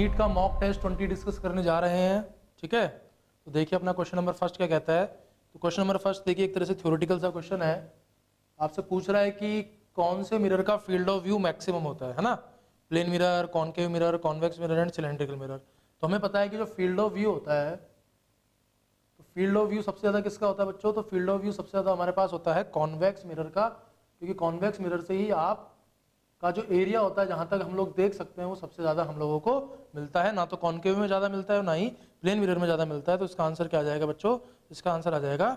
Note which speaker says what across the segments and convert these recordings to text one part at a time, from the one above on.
Speaker 1: NEET का mock test 20 discuss करने जा रहे हैं। ठीक है, तो देखिए अपना क्वेश्चन नंबर फर्स्ट क्या कहता है। तो क्वेश्चन नंबर फर्स्ट देखिए, एक तरह से थ्योरेटिकल सा क्वेश्चन है। आपसे पूछ रहा है कि कौन से मिरर का फील्ड ऑफ व्यू मैक्सिमम होता है ना। Plane mirror, concave mirror, convex mirror and cylindrical mirror. तो हमें पता है कि जो फील्ड ऑफ व्यू होता है, तो फील्ड ऑफ व्यू सबसे ज़्यादा किसका होता है बच्चों? तो फील्ड ऑफ व्यू सबसे ज़्यादा हमारे पास होता है कॉन्वेक्स मिरर का, क्योंकि कॉन्वेक्स मिरर से ही आप का जो एरिया होता है जहाँ तक हम लोग देख सकते हैं वो सबसे ज़्यादा हम लोगों को मिलता है। ना तो कॉनकेव में ज़्यादा मिलता है, ना ही प्लेन मिरर में ज़्यादा मिलता है। तो इसका आंसर क्या आ जाएगा बच्चों? इसका आंसर आ जाएगा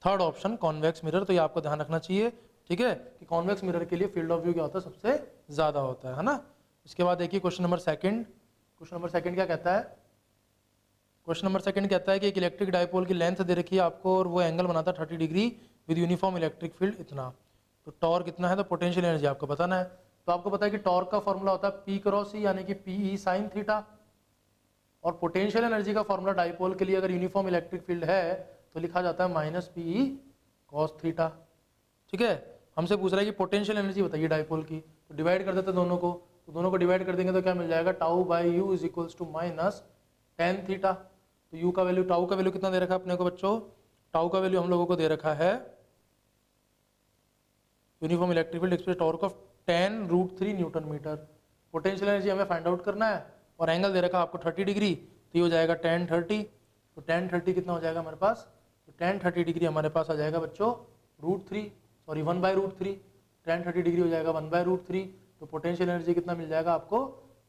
Speaker 1: थर्ड ऑप्शन, कॉन्वेक्स मिरर। तो ये आपको ध्यान रखना चाहिए, ठीक है, कि कॉन्वेक्स मिरर के लिए फील्ड ऑफ व्यू क्या होता है? सबसे ज़्यादा होता है ना। इसके बाद देखिए question number second. Question number second क्या कहता है? क्वेश्चन नंबर सेकंड कहता है कि एक इलेक्ट्रिक डायपोल की लेंथ दे रखी है आपको और वो एंगल बनाता है 30 degree with uniform electric field इतना। तो टॉर्क कितना है? तो पोटेंशियल एनर्जी आपको बताना है। तो आपको पता है कि टॉर्क का फॉर्मूला होता है पी क्रॉस ई, यानी कि पीई साइन थीटा। और पोटेंशियल एनर्जी का फॉर्मूला डायपोल के लिए अगर यूनिफॉर्म इलेक्ट्रिक फील्ड है तो लिखा जाता है माइनस पीई कॉस थीटा। ठीक है, हमसे पूछ रहा है कि पोटेंशियल एनर्जी बताइए डायपोल की। तो डिवाइड कर देते हैं दोनों को, तो दोनों को डिवाइड कर देंगे तो क्या मिल जाएगा? Tau by U is equals to minus ten theta. तो यू का वैल्यू, टाउ का वैल्यू कितना दे रखा है अपने को बच्चों? टाउ का वैल्यू हम लोगों को दे रखा है uniform electric field express torque of 10√3 newton metre. Potential energy हमें फाइंड आउट करना है और एंगल दे रखा है आपको 30 डिग्री, तो ये हो जाएगा 1030। तो 1030 कितना हो जाएगा हमारे पास? तो 1030 डिग्री हमारे पास आ जाएगा बच्चों √3, सॉरी 1/√3। 1030 डिग्री हो जाएगा 1/√3। तो पोटेंशियल एनर्जी कितना मिल जाएगा आपको?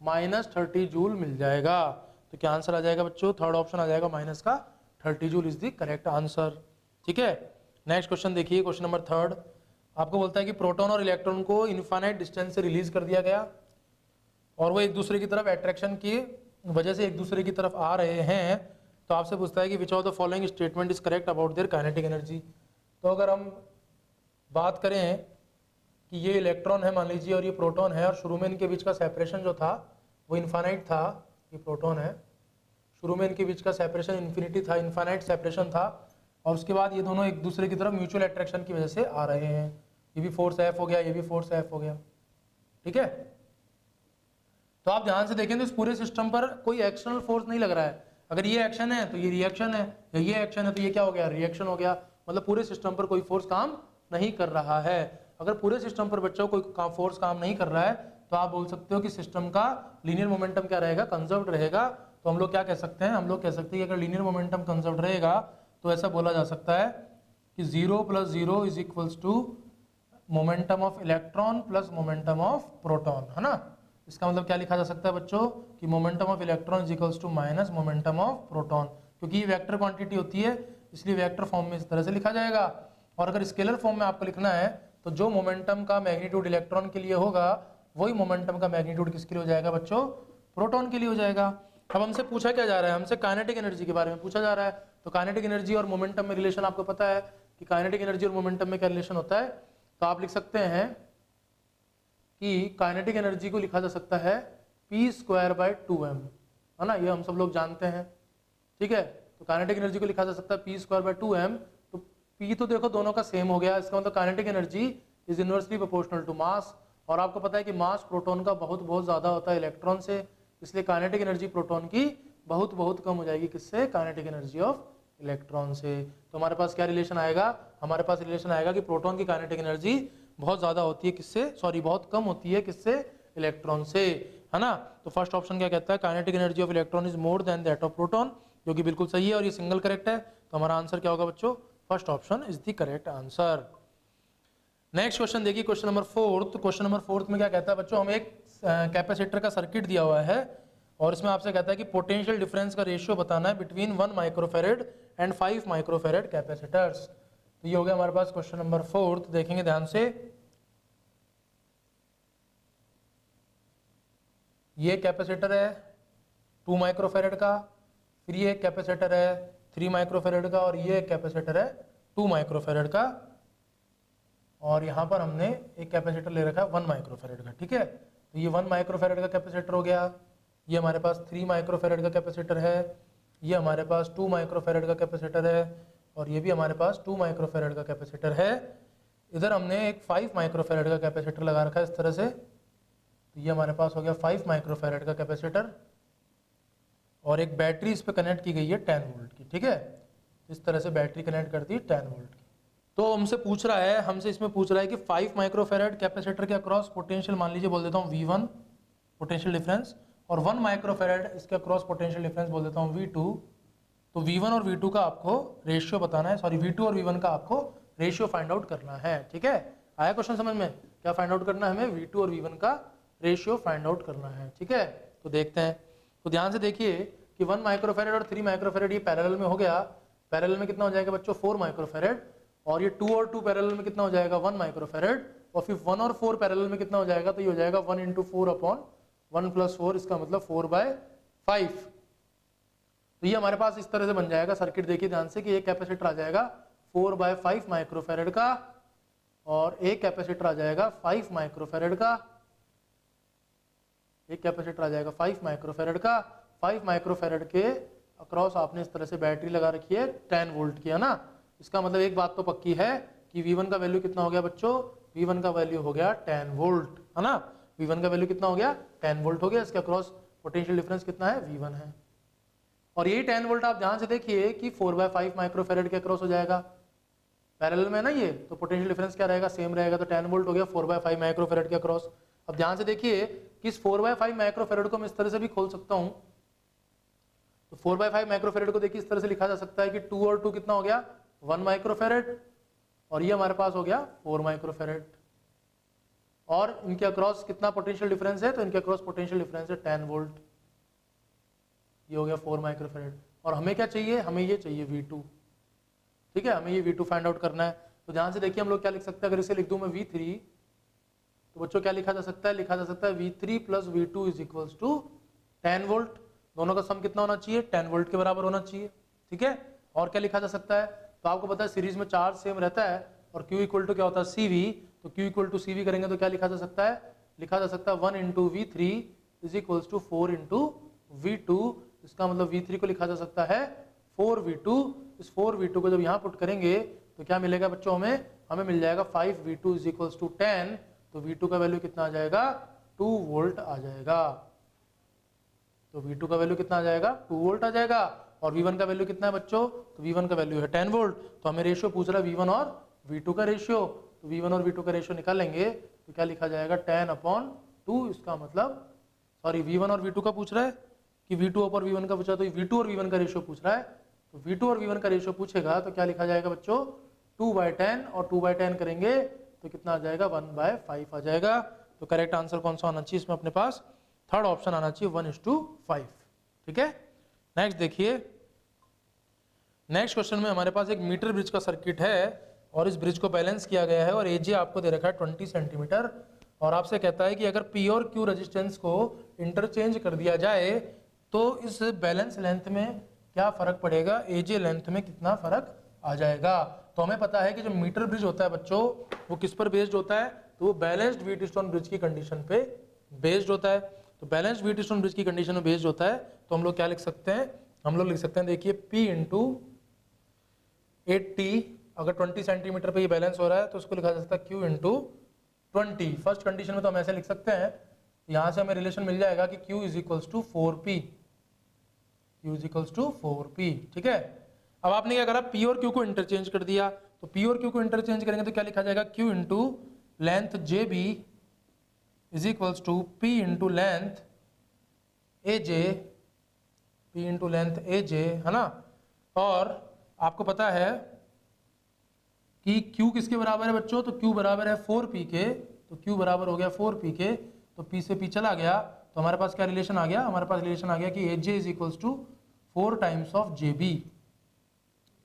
Speaker 1: -30 जूल मिल जाएगा। तो क्या आंसर आ जाएगा बच्चों? थर्ड ऑप्शन आ जाएगा माइनस का 30 joule is the correct answer. ठीक है, नेक्स्ट क्वेश्चन देखिए, क्वेश्चन नंबर थर्ड। आपको बोलता है कि प्रोटॉन और इलेक्ट्रॉन को इनफाइनाइट डिस्टेंस से रिलीज कर दिया गया और वो एक दूसरे की तरफ अट्रैक्शन की वजह से एक दूसरे की तरफ आ रहे हैं। तो आपसे पूछता है कि which of the following statement is correct about their kinetic energy. तो अगर हम बात करें कि ये इलेक्ट्रॉन है मान लीजिए और ये प्रोटॉन है, और शुरू में इनके बीच का सेपरेशन जो था वो इनफाइनाइट था, ये प्रोटॉन है, शुरू में इनके बीच का सेपरेशन इन्फिनिटी था, इनफाइनाइट सेपरेशन था, और उसके बाद ये दोनों एक दूसरे की तरफ म्यूचुअल अट्रैक्शन की वजह से आ रहे हैं। ये भी फोर्स एफ हो गया, ये भी फोर्स एफ हो गया। ठीक है, तो आप ध्यान से देखें तो इस पूरे सिस्टम पर कोई एक्सटर्नल फोर्स नहीं लग रहा है। अगर ये एक्शन है तो ये रिएक्शन है, या ये एक्शन है तो ये क्या हो गया? रिएक्शन हो गया। मतलब पूरे सिस्टम पर कोई फोर्स काम नहीं कर रहा है। अगर पूरे सिस्टम पर बच्चों कोई फोर्स काम नहीं कर रहा है तो आप बोल सकते हो कि सिस्टम का लीनियर मोमेंटम क्या रहेगा? कंजर्व्ड रहेगा। तो हम लोग क्या कह सकते हैं? हम लोग कह सकते हैं कि अगर लीनियर मोमेंटम कंजर्व्ड रहेगा तो ऐसा बोला जा सकता है कि 0 + 0 is equals to momentum of electron plus momentum of proton, है ना। इसका मतलब क्या लिखा जा सकता है बच्चों? कि momentum of electron is equals to minus momentum of proton, क्योंकि ये वेक्टर क्वांटिटी होती है इसलिए वेक्टर फॉर्म में इस तरह से लिखा जाएगा। और अगर स्केलर फॉर्म में आपको लिखना है तो जो मोमेंटम का मैग्नीट्यूड इलेक्ट्रॉन के लिए होगा वही मोमेंटम का मैग्नीट्यूड किसके लिए हो जाएगा बच्चों? प्रोटॉन के लिए हो जाएगा। अब हमसे पूछा क्या जा रहा है? हमसे काइनेटिक एनर्जी के बारे में पूछा जा रहा है। तो काइनेटिक एनर्जी और मोमेंटम में रिलेशन आपको पता है कि काइनेटिक एनर्जी और मोमेंटम में क्या रिलेशन होता है। तो आप लिख सकते हैं कि काइनेटिक एनर्जी को लिखा जा सकता है p²/2m, है ना, ये हम सब लोग जानते हैं। ठीक है, तो काइनेटिक एनर्जी को लिखा जा सकता है p²/2m। तो p तो देखो दोनों का सेम हो गया, इसका मतलब kinetic energy is inversely proportional to mass. और आपको पता है कि मास प्रोटॉन का बहुत ज़्यादा होता है इलेक्ट्रॉन से, इसलिए काइनेटिक एनर्जी प्रोटॉन की बहुत कम हो जाएगी। किससे? काइनेटिक एनर्जी ऑफ इलेक्ट्रॉन से। तो हमारे पास क्या रिलेशन आएगा? हमारे पास रिलेशन आएगा कि प्रोटॉन की काइनेटिक एनर्जी बहुत ज़्यादा होती है किससे? सॉरी, बहुत कम होती है किससे? इलेक्ट्रॉन से, है ना। तो फर्स्ट ऑप्शन क्या कहता है? Kinetic energy of electron is more than that of proton, जो कि बिल्कुल सही है और ये सिंगल करेक्ट है। तो हमारा आंसर क्या होगा बच्चों? First option is the correct answer. Next question देखिए, question number fourth. Question number fourth में क्या कहता है बच्चों? हमें एक कैपेसिटर का सर्किट दिया हुआ है और इसमें आपसे कहता है कि पोटेंशियल डिफरेंस का रेशियो बताना है between 1 microfarad and 5 microfarad capacitors. तो ये हो गया हमारे पास क्वेश्चन नंबर फोर्थ। देखेंगे ध्यान से, ये कैपेसिटर है 2 माइक्रोफेरेड का, फिर ये कैपेसिटर है 3 माइक्रोफेरेड का, और ये कैपेसिटर है 2 माइक्रोफेरेड का, और यहाँ पर हमने एक कैपेसिटर ले रखा है 1 माइक्रोफेरेड का। ठीक है, तो ये 1 माइक्रोफेरेड का कैपेसिटर हो गया, ये हमारे पास 3 माइक्रोफेरेड का कैपेसिटर है, ये हमारे पास 2 माइक्रोफेरेड का कैपेसिटर है, और ये भी हमारे पास 2 माइक्रोफेरेड का कैपेसिटर है। इधर हमने एक 5 माइक्रोफेरेड का कैपेसिटर लगा रखा है इस तरह से। तो ये हमारे पास हो गया 5 माइक्रोफेरेड का कैपेसिटर, और एक बैटरी इस पर कनेक्ट की गई है 10 वोल्ट की, ठीक है। इस तरह से बैटरी कनेक्ट कर दी 10 वोल्ट की। तो हमसे पूछ रहा है, हमसे इसमें पूछ रहा है कि 5 माइक्रोफेरेड कैपेसिटर के अक्रॉस पोटेंशियल मान लीजिए बोल देता हूँ V1 पोटेंशियल डिफरेंस, और 1 माइक्रोफेरेड इसके अक्रॉस पोटेंशियल डिफरेंस बोल देता हूँ V2। तो V1 और V2 का आपको रेशियो बताना है, सॉरी V2 और V1 का आपको रेशियो फाइंड आउट करना है, ठीक है। आया क्वेश्चन समझ में? क्या फाइंड आउट करना है हमें? V2 और V1 का रेशियो फाइंड आउट करना है, ठीक है। तो देखते हैं, तो ध्यान से देखिए कि 1 माइक्रोफेरेड और 3 माइक्रोफेरेड ये पैरेलल में हो गया। पैरेलल में कितना हो जाएगा बच्चों? 4 माइक्रोफेरेड। और ये 2 और 2 पैरेलल में कितना हो जाएगा? 1 माइक्रोफेरेड। और फिर 1 और 4 पैरेलल में कितना हो जाएगा? तो ये हो जाएगा 1 इंटू 4 अपॉन 1 प्लस 4, इसका मतलब 4/5। तो ये हमारे पास इस तरह से बन जाएगा सर्किट। देखिए ध्यान से कि एक कैपेसिटर आ जाएगा 4/5 माइक्रोफेरेड का, और एक कैपेसिटर आ जाएगा 5 माइक्रोफेरेड का। एक कैपेसिटर आ जाएगा 5 माइक्रोफेरेड का। 5 माइक्रोफेरेड के अक्रॉस आपने इस तरह से बैटरी लगा रखी है 10 वोल्ट की, है ना। इसका मतलब एक बात तो पक्की है कि V1 का वैल्यू कितना हो गया बच्चों? V1 का वैल्यू हो गया 10 वोल्ट, है ना। V1 का वैल्यू कितना हो गया? 10 वोल्ट हो गया। इसके अक्रॉस पोटेंशियल डिफरेंस कितना है? V1 है। और यही 10 वोल्ट आप ध्यान से देखिए कि 4/5 माइक्रोफेरेड के अक्रॉस हो जाएगा। पैरेलल में है ना ये, तो पोटेंशियल डिफरेंस क्या रहेगा? सेम रहेगा। तो 10 वोल्ट हो गया 4/5 माइक्रोफेरेड के अक्रॉस। अब ध्यान से देखिए कि इस 4/5 माइक्रोफेरेड को मैं इस तरह से भी खोल सकता हूं। तो 4/5 माइक्रोफेरेड को देखिए इस तरह से लिखा जा सकता है कि 2 और 2 कितना हो गया? 1 माइक्रोफेरेड, और ये हमारे पास हो गया 4 माइक्रोफेरेड। और इनके अक्रॉस कितना पोटेंशियल डिफरेंस है? तो इनके अक्रॉस पोटेंशियल डिफरेंस है 10 वोल्ट। ये हो गया 4 माइक्रोफेरेड। और हमें क्या चाहिए? हमें ये चाहिए V2, ठीक है। हमें ये V2 फाइंड आउट करना है। तो ध्यान से देखिए हम लोग क्या लिख सकते हैं, अगर इसे लिख दूं मैं V3, तो बच्चों क्या लिखा जा सकता है? लिखा जा सकता है V3 plus V2 is equals to 10 volt. दोनों का सम कितना होना चाहिए? 10 वोल्ट के बराबर होना चाहिए, ठीक है। और क्या लिखा जा सकता है? तो आपको पता है सीरीज में चार्ज सेम रहता है, और Q इक्वल टू क्या होता है? CV। तो Q इक्वल टू CV करेंगे तो क्या लिखा जा सकता है? लिखा जा सकता है 1 into V3 is equals to 4 into V2। इसका मतलब V3 को लिखा जा सकता है 4V2। इस 4V2 को जब यहाँ पुट करेंगे तो क्या मिलेगा बच्चों? हमें मिल जाएगा 5V2 इज इक्वल्स टू 10। तो V2 का वैल्यू कितना आ जाएगा? 2 वोल्ट आ जाएगा। तो V2 का वैल्यू कितना आ जाएगा? 2 वोल्ट आ जाएगा। और V1 का वैल्यू कितना है बच्चों? तो V1 का वैल्यू है 10 वोल्ट। तो हमें रेशियो पूछ रहा है V1 और V2 का रेशियो। तो V1 और V2 का रेशियो निकालेंगे तो क्या लिखा जाएगा? 10/2। इसका मतलब सॉरी V1 और V2 का पूछ रहा है कि V2 और V1 का पूछा, तो V2 और V1 का रेशियो पूछ रहा है। तो V2 और V1 का रेशियो पूछेगा तो क्या लिखा जाएगा बच्चों? 2/10, और 2/10 करेंगे तो कितना आ जाएगा? 1/5 आ जाएगा। तो करेक्ट आंसर कौन सा आना चाहिए इसमें? अपने पास थर्ड ऑप्शन आना चाहिए 1:5, ठीक है। नेक्स्ट देखिए, नेक्स्ट क्वेश्चन में हमारे पास एक मीटर ब्रिज का सर्किट है, और इस ब्रिज को बैलेंस किया गया है, और एजे आपको दे रखा है 20 सेंटीमीटर, और आपसे कहता है कि अगर P और Q रेजिस्टेंस को इंटरचेंज कर दिया जाए तो इस बैलेंस लेंथ में क्या फर्क पड़ेगा? एजे लेंथ में कितना फर्क आ जाएगा? तो हमें पता है कि जो मीटर ब्रिज होता है बच्चों, वो किस पर बेस्ड होता है? तो वो बैलेंस्ड व्हीटस्टोन ब्रिज की कंडीशन पे बेस्ड होता है। तो बैलेंस्ड व्हीटस्टोन ब्रिज की कंडीशन में बेस्ड होता है, तो हम लोग क्या लिख सकते हैं? हम लोग लिख सकते हैं, देखिए P इंटू 80, अगर 20 सेंटीमीटर पे ये बैलेंस हो रहा है तो उसको लिखा जा सकता है Q इंटू 20। फर्स्ट कंडीशन में तो हम ऐसे लिख सकते हैं, यहां से हमें रिलेशन मिल जाएगा कि Q is equals to 4P। Q is equals to 4P, ठीक है। अब आपने क्या करा? P और Q को इंटरचेंज कर दिया। तो P और Q को इंटरचेंज करेंगे तो क्या लिखा जाएगा? Q into length JB is equals to P into length AJ, P into length AJ, है ना। और आपको पता है कि Q किसके बराबर है बच्चों? तो Q बराबर है 4P के। तो Q बराबर हो गया 4P के, तो P से P चला गया, तो हमारे पास क्या रिलेशन आ गया? हमारे पास रिलेशन आ गया कि AJ is equals to 4 times of JB।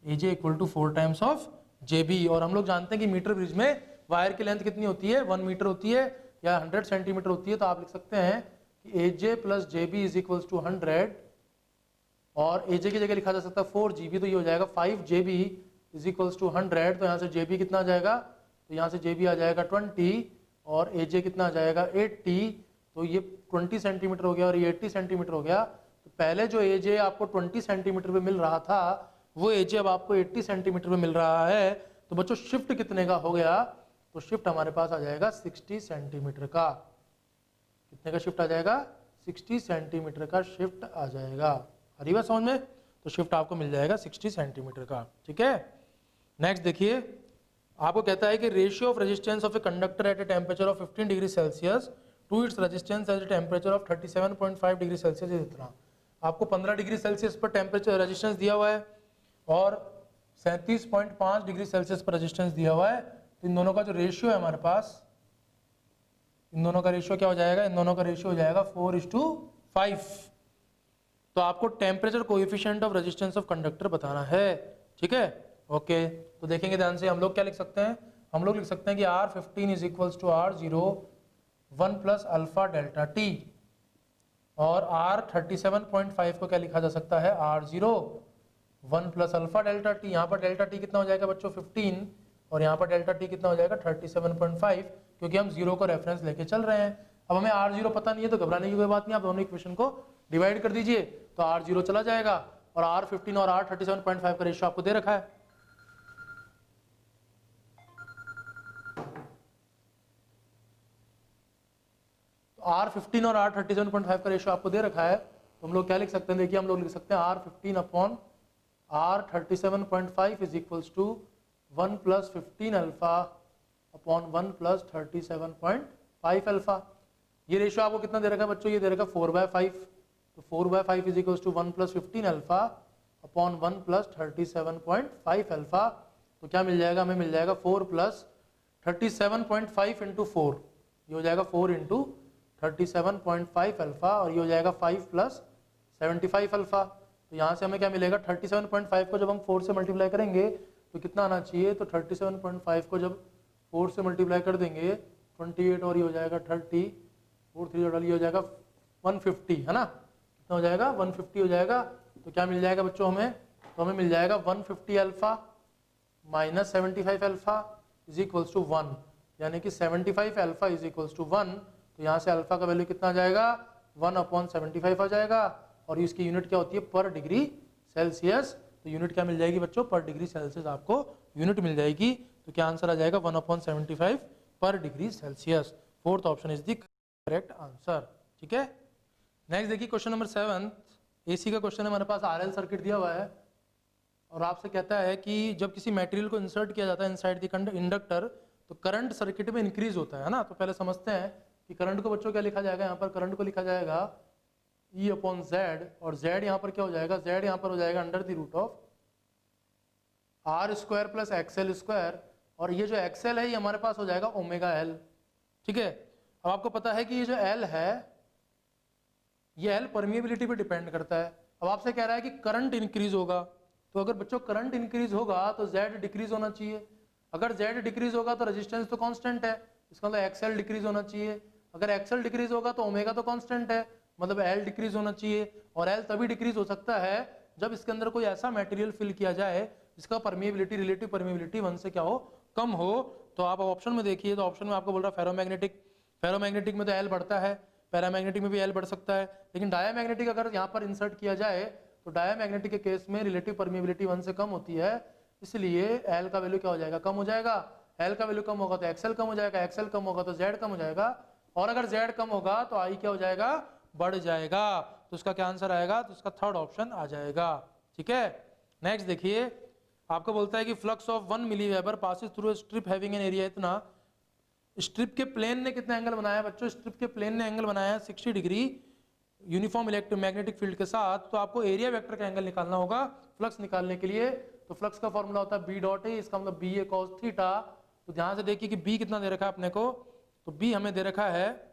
Speaker 1: AJ equal to 4 times of JB। और हम लोग जानते हैं कि मीटर ब्रिज में वायर की लेंथ कितनी होती है? 1 मीटर होती है या 100 सेंटीमीटर होती है। तो आप लिख सकते हैं कि AJ plus JB is equals to 100, और AJ की जगह लिखा जा सकता है 4GB, तो ये हो जाएगा 5JB इज इक्वल्स टू 100। तो यहाँ से JB कितना आ जाएगा? तो यहाँ से JB आ जाएगा 20, और AJ कितना आ जाएगा? 80। तो ये 20 सेंटीमीटर हो गया और ये 80 सेंटीमीटर हो गया। तो पहले जो AJ आपको 20 सेंटीमीटर पे मिल रहा था, वो AJ अब आपको 80 सेंटीमीटर पे मिल रहा है। तो बच्चों शिफ्ट कितने का हो गया? तो शिफ्ट हमारे पास आ जाएगा 60 सेंटीमीटर का। कितने का शिफ्ट आ जाएगा? 60 सेंटीमीटर का शिफ्ट आ जाएगा। आ रही बात समझ में? तो शिफ्ट आपको मिल जाएगा 60 सेंटीमीटर का, ठीक है। नेक्स्ट देखिए, आपको कहता है कि ratio of resistance of a conductor at a temperature of 15 degree Celsius to its resistance at a temperature of 37.5 degree Celsius इतना। आपको 15 डिग्री सेल्सियस पर टेम्परेचर रेजिस्टेंस दिया हुआ है और 37.5 डिग्री सेल्सियस पर रेजिस्टेंस दिया हुआ है। तो इन दोनों का जो रेशियो है हमारे पास, इन दोनों का रेशियो क्या हो जाएगा? इन दोनों का रेशियो हो जाएगा 4:5। तो आपको temperature coefficient of resistance of conductor बताना है, ठीक है। ओके, तो देखेंगे ध्यान से, हम लोग क्या लिख सकते हैं? हम लोग लिख सकते हैं कि R15 is equals to R0 1 plus alpha delta T, और R37.5 को क्या लिखा जा सकता है? R0 1 plus alpha delta T. यहाँ पर डेल्टा टी कितना हो जाएगा बच्चों? 15, और यहाँ पर डेल्टा टी कितना हो जाएगा? 37.5, क्योंकि हम 0 को रेफरेंस लेके चल रहे हैं। अब हमें R0 पता नहीं है तो घबराने की कोई बात नहीं, आप दोनों इक्वेशन को डिवाइड कर दीजिए तो R0 चला जाएगा, और R15 और R37.5 का रेशियो आपको दे रखा है। तो R15 और R37.5 का रेशियो आपको दे रखा है, तो हम लोग क्या लिख सकते हैं? देखिए, हम लोग लिख सकते हैं R15 upon R37.5 is equals to 1 plus 15 alpha upon 1 plus 37.5 alpha. ये रेशियो आपको कितना दे रखा है बच्चों? ये दे रखा है 4/5। तो 4/5 is equals to 1 plus 15 alpha upon 1 plus 37.5 alpha. तो क्या मिल जाएगा? हमें मिल जाएगा 4 प्लस 37.5 इंटू 4, ये हो जाएगा 4 इंटू 37.5 अल्फा, और ये हो जाएगा 5 प्लस 75 अल्फा। तो यहाँ से हमें क्या मिलेगा? 37.5 को जब हम 4 से मल्टीप्लाई करेंगे तो कितना आना चाहिए? तो 37.5 को जब 4 से मल्टीप्लाई कर देंगे 28, और ये हो जाएगा 30, 4 3 ये हो जाएगा 150, है ना? कितना हो जाएगा? 150 हो जाएगा। तो क्या मिल जाएगा बच्चों हमें? तो हमें मिल जाएगा 150 alpha minus 75 alpha is equals to 1, यानी कि 75 अल्फा इज इक्वल्स टू 1। तो यहाँ से अल्फा का वैल्यू कितना आ जाएगा? 1/75 आ जाएगा, और इसकी यूनिट क्या होती है? पर डिग्री सेल्सियस। तो यूनिट क्या मिल जाएगी बच्चों? पर डिग्री सेल्सियस आपको यूनिट मिल जाएगी। तो क्या आंसर आ जाएगा? 1/75 पर degree Celsius. Fourth option is the correct answer, ठीक है। नेक्स्ट देखिए, क्वेश्चन नंबर 7 एसी का क्वेश्चन है हमारे पास। आरएल सर्किट दिया हुआ है और आपसे कहता है कि जब किसी मटेरियल को इंसर्ट किया जाता है इनसाइड द इंडक्टर तो करंट सर्किट में इंक्रीज होता है ना। तो पहले समझते हैं कि करंट को बच्चों क्या लिखा जाएगा? यहाँ पर करंट को लिखा जाएगा E/Z, और Z यहाँ पर क्या हो जाएगा? Z यहाँ पर हो जाएगा under the root of R² plus XL², और ये जो XL है ये हमारे पास हो जाएगा ओमेगा L, ठीक है। अब आपको पता है कि ये जो L है ये L परमिएबिलिटी पे डिपेंड करता है। अब आपसे कह रहा है कि करंट इंक्रीज होगा, तो अगर बच्चों करंट इंक्रीज होगा तो Z डिक्रीज होना चाहिए। अगर Z डिक्रीज होगा तो रेजिस्टेंस तो कांस्टेंट है, इसका मतलब XL डिक्रीज होना चाहिए। अगर XL डिक्रीज होगा तो ओमेगा तो कांस्टेंट है, मतलब L डिक्रीज होना चाहिए। और L तभी डिक्रीज हो सकता है जब इसके अंदर कोई ऐसा मटेरियल फिल किया जाए जिसका परमिएबिलिटी, रिलेटिव परमिएबिलिटी 1 से क्या हो? कम हो। तो आप ऑप्शन में देखिए, तो ऑप्शन में आपको बोल रहा है फेरोमैग्नेटिक। फेरोमैग्नेटिक में तो L बढ़ता है, पैरामैग्नेटिक में भी L बढ़ सकता है, लेकिन डायामैग्नेटिक अगर यहाँ पर इंसर्ट किया जाए तो डायामैग्नेटिक के केस में रिलेटिव परमिएबिलिटी 1 से कम होती है, इसलिए L का वैल्यू क्या हो जाएगा? कम हो जाएगा। L का वैल्यू कम होगा तो XL कम हो जाएगा, XL कम होगा तो Z कम हो जाएगा, और अगर Z कम होगा तो I क्या हो जाएगा? बढ़ जाएगा। तो इसका क्या आंसर आएगा? तो इसका थर्ड ऑप्शन आ जाएगा, ठीक है। नेक्स्ट देखिए, आपको बोलता है कि flux of 1 milliweber passes through strip having an area इतना। स्ट्रिप के प्लेन ने कितना एंगल बनाया बच्चों? स्ट्रिप के प्लेन ने एंगल बनाया 60 डिग्री यूनिफॉर्म इलेक्ट्रोमैग्नेटिक फील्ड के साथ। तो आपको एरिया वेक्टर का एंगल निकालना होगा फ्लक्स निकालने के लिए। तो फ्लक्स का फॉर्मूला होता है B डॉट A, इसका मतलब BA cos थीटा। तो ध्यान से देखिए कि B कितना दे रखा है अपने को, तो B हमें दे रखा है,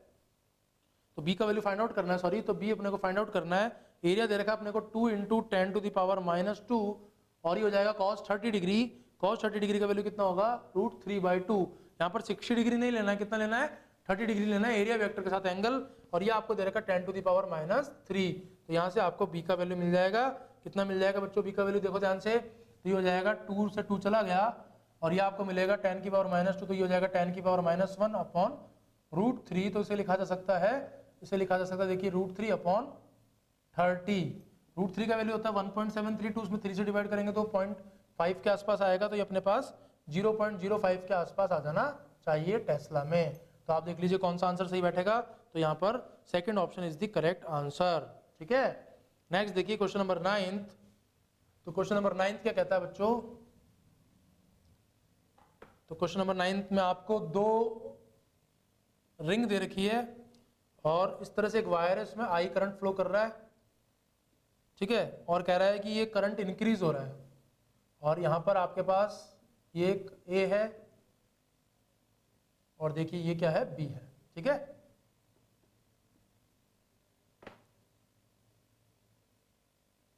Speaker 1: तो B का वैल्यू फाइंड आउट करना है, सॉरी, तो B अपने को फाइंड आउट करना है। एरिया दे रखा है अपने को 2 × 10⁻², और ये हो जाएगा cos 30 डिग्री। cos 30 डिग्री का वैल्यू कितना होगा? √3/2। यहाँ पर 60 डिग्री नहीं लेना है, कितना लेना है? 30 डिग्री लेना है एरिया वेक्टर के साथ एंगल, और ये आपको दे रखा है 10⁻³ तो यहाँ से आपको B का वैल्यू मिल जाएगा। कितना मिल जाएगा बच्चों B का वैल्यू? देखो ध्यान से, तो ये हो जाएगा 2 से 2 चला गया, और ये आपको मिलेगा 10⁻², तो ये हो जाएगा 10⁻1/√3। तो इसे लिखा जा सकता है, इसे लिखा जा सकता है, देखिए √3/30। √3 का वैल्यू होता है 1.732, उसमें 3 से डिवाइड करेंगे तो 0.5 के आसपास आएगा, तो ये अपने पास 0.05 के आसपास आ जाना चाहिए टेस्ला में। तो आप देख लीजिए कौन सा आंसर सही बैठेगा। तो यहाँ पर second option is the correct answer, ठीक है। नेक्स्ट देखिए क्वेश्चन नंबर 9। तो क्वेश्चन नंबर 9 क्या कहता है बच्चों? तो क्वेश्चन नंबर 9 में आपको दो रिंग दे रखी है और इस तरह से एक वायर है, इसमें आई करंट फ्लो कर रहा है, ठीक है, और कह रहा है कि ये करंट इंक्रीज हो रहा है और यहां पर आपके पास ये एक ए है और देखिए ये क्या है, बी है, ठीक है।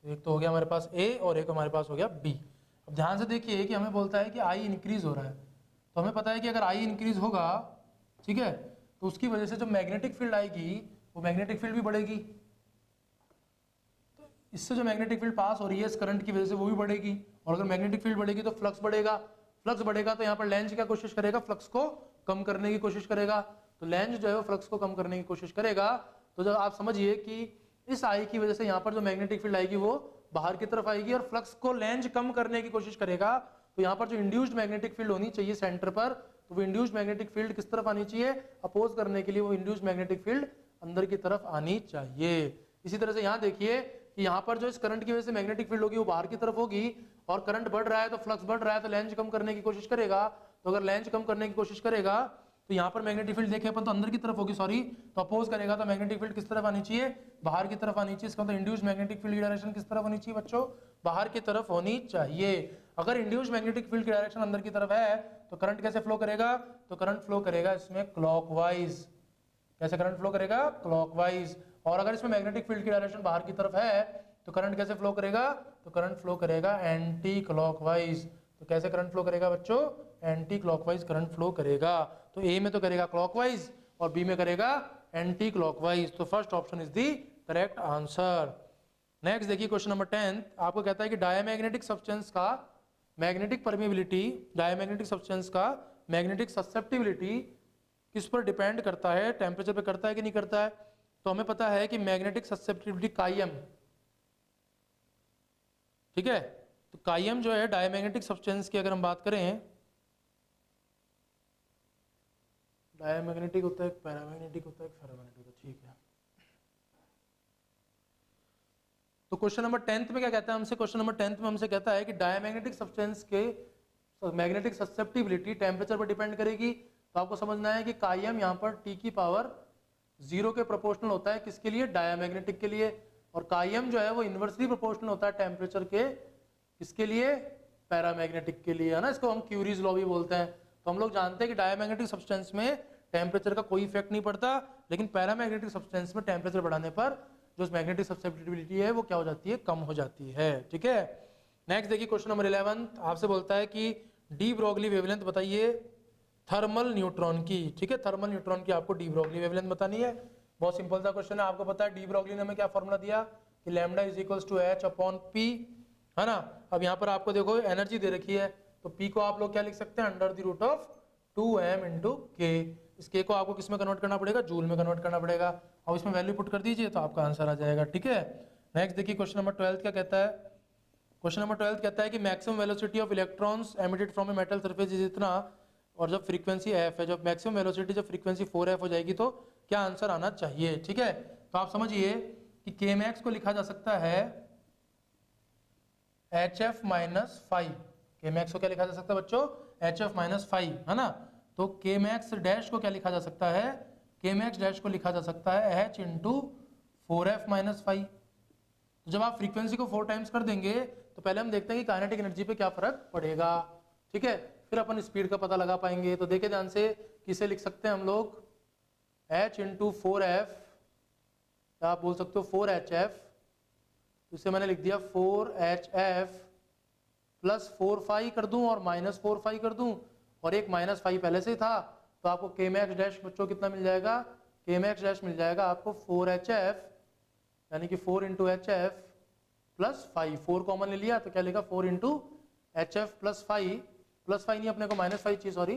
Speaker 1: तो एक तो हो गया हमारे पास ए और एक हमारे पास हो गया बी। अब ध्यान से देखिए कि हमें बोलता है कि आई इंक्रीज हो रहा है, तो हमें पता है कि अगर आई इंक्रीज होगा, ठीक है, तो उसकी वजह से जो मैग्नेटिक फील्ड आएगी वो मैग्नेटिक फील्ड भी बढ़ेगी। तो इससे जो मैग्नेटिक फील्ड पास हो रही है इस करंट की वजह से वो भी बढ़ेगी, और अगर मैग्नेटिक फील्ड बढ़ेगी तो फ्लक्स बढ़ेगा। फ्लक्स बढ़ेगा तो यहाँ पर लेंज क्या कोशिश करेगा, फ्लक्स को कम करने की कोशिश करेगा। तो लेंज जो है वो फ्लक्स को कम करने की कोशिश करेगा। तो जब आप समझिए कि इस आई की वजह से यहाँ पर जो मैग्नेटिक फील्ड आएगी वो बाहर की तरफ आएगी और फ्लक्स को लेंज कम करने की कोशिश करेगा। तो यहाँ पर जो इंड्यूस्ड मैग्नेटिक फील्ड होनी चाहिए सेंटर पर, तो वो इंड्यूस्ड मैग्नेटिक फील्ड किस तरफ आनी चाहिए, अपोज करने के लिए वो इंड्यूस्ड मैग्नेटिक फील्ड अंदर की तरफ आनी चाहिए। इसी तरह से यहाँ देखिए कि यहाँ पर जो इस करंट की वजह से मैग्नेटिक फील्ड होगी वो बाहर की तरफ होगी और करंट बढ़ रहा है तो फ्लक्स बढ़ रहा है, तो लेंज कम करने की कोशिश करेगा। तो अगर लेंज कम करने की कोशिश करेगा तो यहाँ पर मैग्नेटिक फील्ड देखें अपन तो अंदर की तरफ होगी, सॉरी, तो अपोज करेगा तो मैग्नेटिक फील्ड किस तरफ आनी चाहिए, बाहर की तरफ आनी चाहिए। इसका मतलब इंड्यूस्ड मैग्नेटिक फील्ड की डायरेक्शन किस तरफ होनी चाहिए बच्चों, बाहर की तरफ होनी चाहिए। अगर इंड्यूस्ड मैग्नेटिक फील्ड की डायरेक्शन अंदर की तरफ है तो करंट कैसे फ्लो करेगा, तो करंट फ्लो करेगा इसमें क्लॉकवाइज। कैसे करंट फ्लो करेगा, क्लॉकवाइज। और अगर इसमें मैग्नेटिक फील्ड की डायरेक्शन बाहर की तरफ है तो करंट कैसे फ्लो करेगा, तो करंट फ्लो करेगा एंटी क्लॉकवाइज। तो कैसे करंट फ्लो करेगा बच्चों, एंटी क्लॉकवाइज करंट फ्लो करेगा। तो ए में तो करेगा क्लॉकवाइज और बी में करेगा एंटी क्लॉकवाइज। तो first option is the correct answer. Next देखिए क्वेश्चन नंबर 10 आपको कहता है कि डायमैग्नेटिक सब्सटेंस का मैग्नेटिक परमिबिलिटी, डायमैग्नेटिक सब्सटेंस का मैग्नेटिक ससेप्टिबिलिटी किस पर डिपेंड करता है, टेम्परेचर पे करता है कि नहीं करता है। तो हमें पता है कि मैग्नेटिक ससेप्टिबिलिटी कायम, ठीक है, तो कायम जो है डायमैग्नेटिक सब्सटेंस की अगर हम बात करें, डायमैग्नेटिक होता है, पैरामैग्नेटिक होता है, फेरोमैग्नेटिक होता है, ठीक है। तो क्वेश्चन नंबर 10 में क्या कहता है हमसे, क्वेश्चन नंबर 10 में हमसे कहता है कि डायमैग्नेटिक सब्सटेंस के मैग्नेटिक ससेप्टिबिलिटी टेम्परेचर पर डिपेंड करेगी। तो आपको समझना है कि कायम यहाँ पर T की पावर 0 के प्रोपोर्शनल होता है, किसके लिए, डायमैग्नेटिक के लिए। और कायम जो है वो इन्वर्सली प्रोपोर्शनल होता है टेम्परेचर के, किसके लिए, पैरामैग्नेटिक के लिए, है ना। इसको हम क्यूरीज लॉ भी बोलते हैं। तो हम लोग जानते हैं कि डायमैग्नेटिक सब्सटेंस में टेम्परेचर का कोई इफेक्ट नहीं पड़ता, लेकिन पैरामैग्नेटिक सब्सटेंस में टेम्परेचर बढ़ाने पर जो मैग्नेटिक ससेप्टिबिलिटी है वो क्या हो जाती है, कम हो जाती है, ठीक है। नेक्स्ट देखिए क्वेश्चन नंबर 11 आपसे बोलता है कि डी ब्रोगली वेवलेंथ बताइए थर्मल न्यूट्रॉन की, ठीक है। थर्मल न्यूट्रॉन की आपको डी ब्रोगली वेवलेंथ बतानी है। बहुत सिंपल सा क्वेश्चन है, आपको पता है डी ब्रोगली ने हमें क्या फॉर्मूला दिया कि lambda is equals to H upon P, है ना। अब यहाँ पर आपको देखो एनर्जी दे रखी है, तो पी को आप लोग क्या लिख सकते हैं, under the root of 2m into K. इस के को आपको किस में कन्वर्ट करना पड़ेगा, जूल में कन्वर्ट करना पड़ेगा। अब इसमें वैल्यू पुट कर दीजिए तो आपका आंसर आ जाएगा, ठीक है। नेक्स्ट देखिए क्वेश्चन नंबर 12 क्या कहता है। क्वेश्चन नंबर 12 कहता है कि maximum velocity of electrons emitted from a metal surface is इतना, और जब फ्रीक्वेंसी f है, जब मैक्सिमम वेलोसिटी जब फ्रीक्वेंसी 4f हो जाएगी तो क्या आंसर आना चाहिए, ठीक है। तो आप समझिए कि k max को लिखा जा सकता है hf माइनस 5। k max को क्या लिखा जा सकता है बच्चों, hf माइनस 5, है ना। तो k max डैश को क्या लिखा जा सकता है, k max डैश को लिखा जा सकता है h इंटू 4f माइनस 5। तो जब आप फ्रीक्वेंसी को 4 टाइम्स कर देंगे तो पहले हम देखते हैं कि काइनेटिक एनर्जी पे क्या फर्क पड़ेगा, ठीक है, फिर अपन स्पीड का पता लगा पाएंगे। तो देखिए ध्यान से, किसे लिख सकते हैं हम लोग, h इंटू 4f, या आप बोल सकते हो 4hf, तो इसे मैंने लिख दिया 4hf प्लस 4 फाई कर दूं और माइनस 4 फाई कर दूं, और एक माइनस 5 पहले से ही था, तो आपको k max डैश बच्चों कितना मिल जाएगा, k max डैश मिल जाएगा आपको 4hf, यानी कि 4 into H F plus 5, 4 common ले लिया तो क्या लेगा 4 into H F plus 5, plus 5 नहीं अपने को माइनस 5 चाहिए, सॉरी,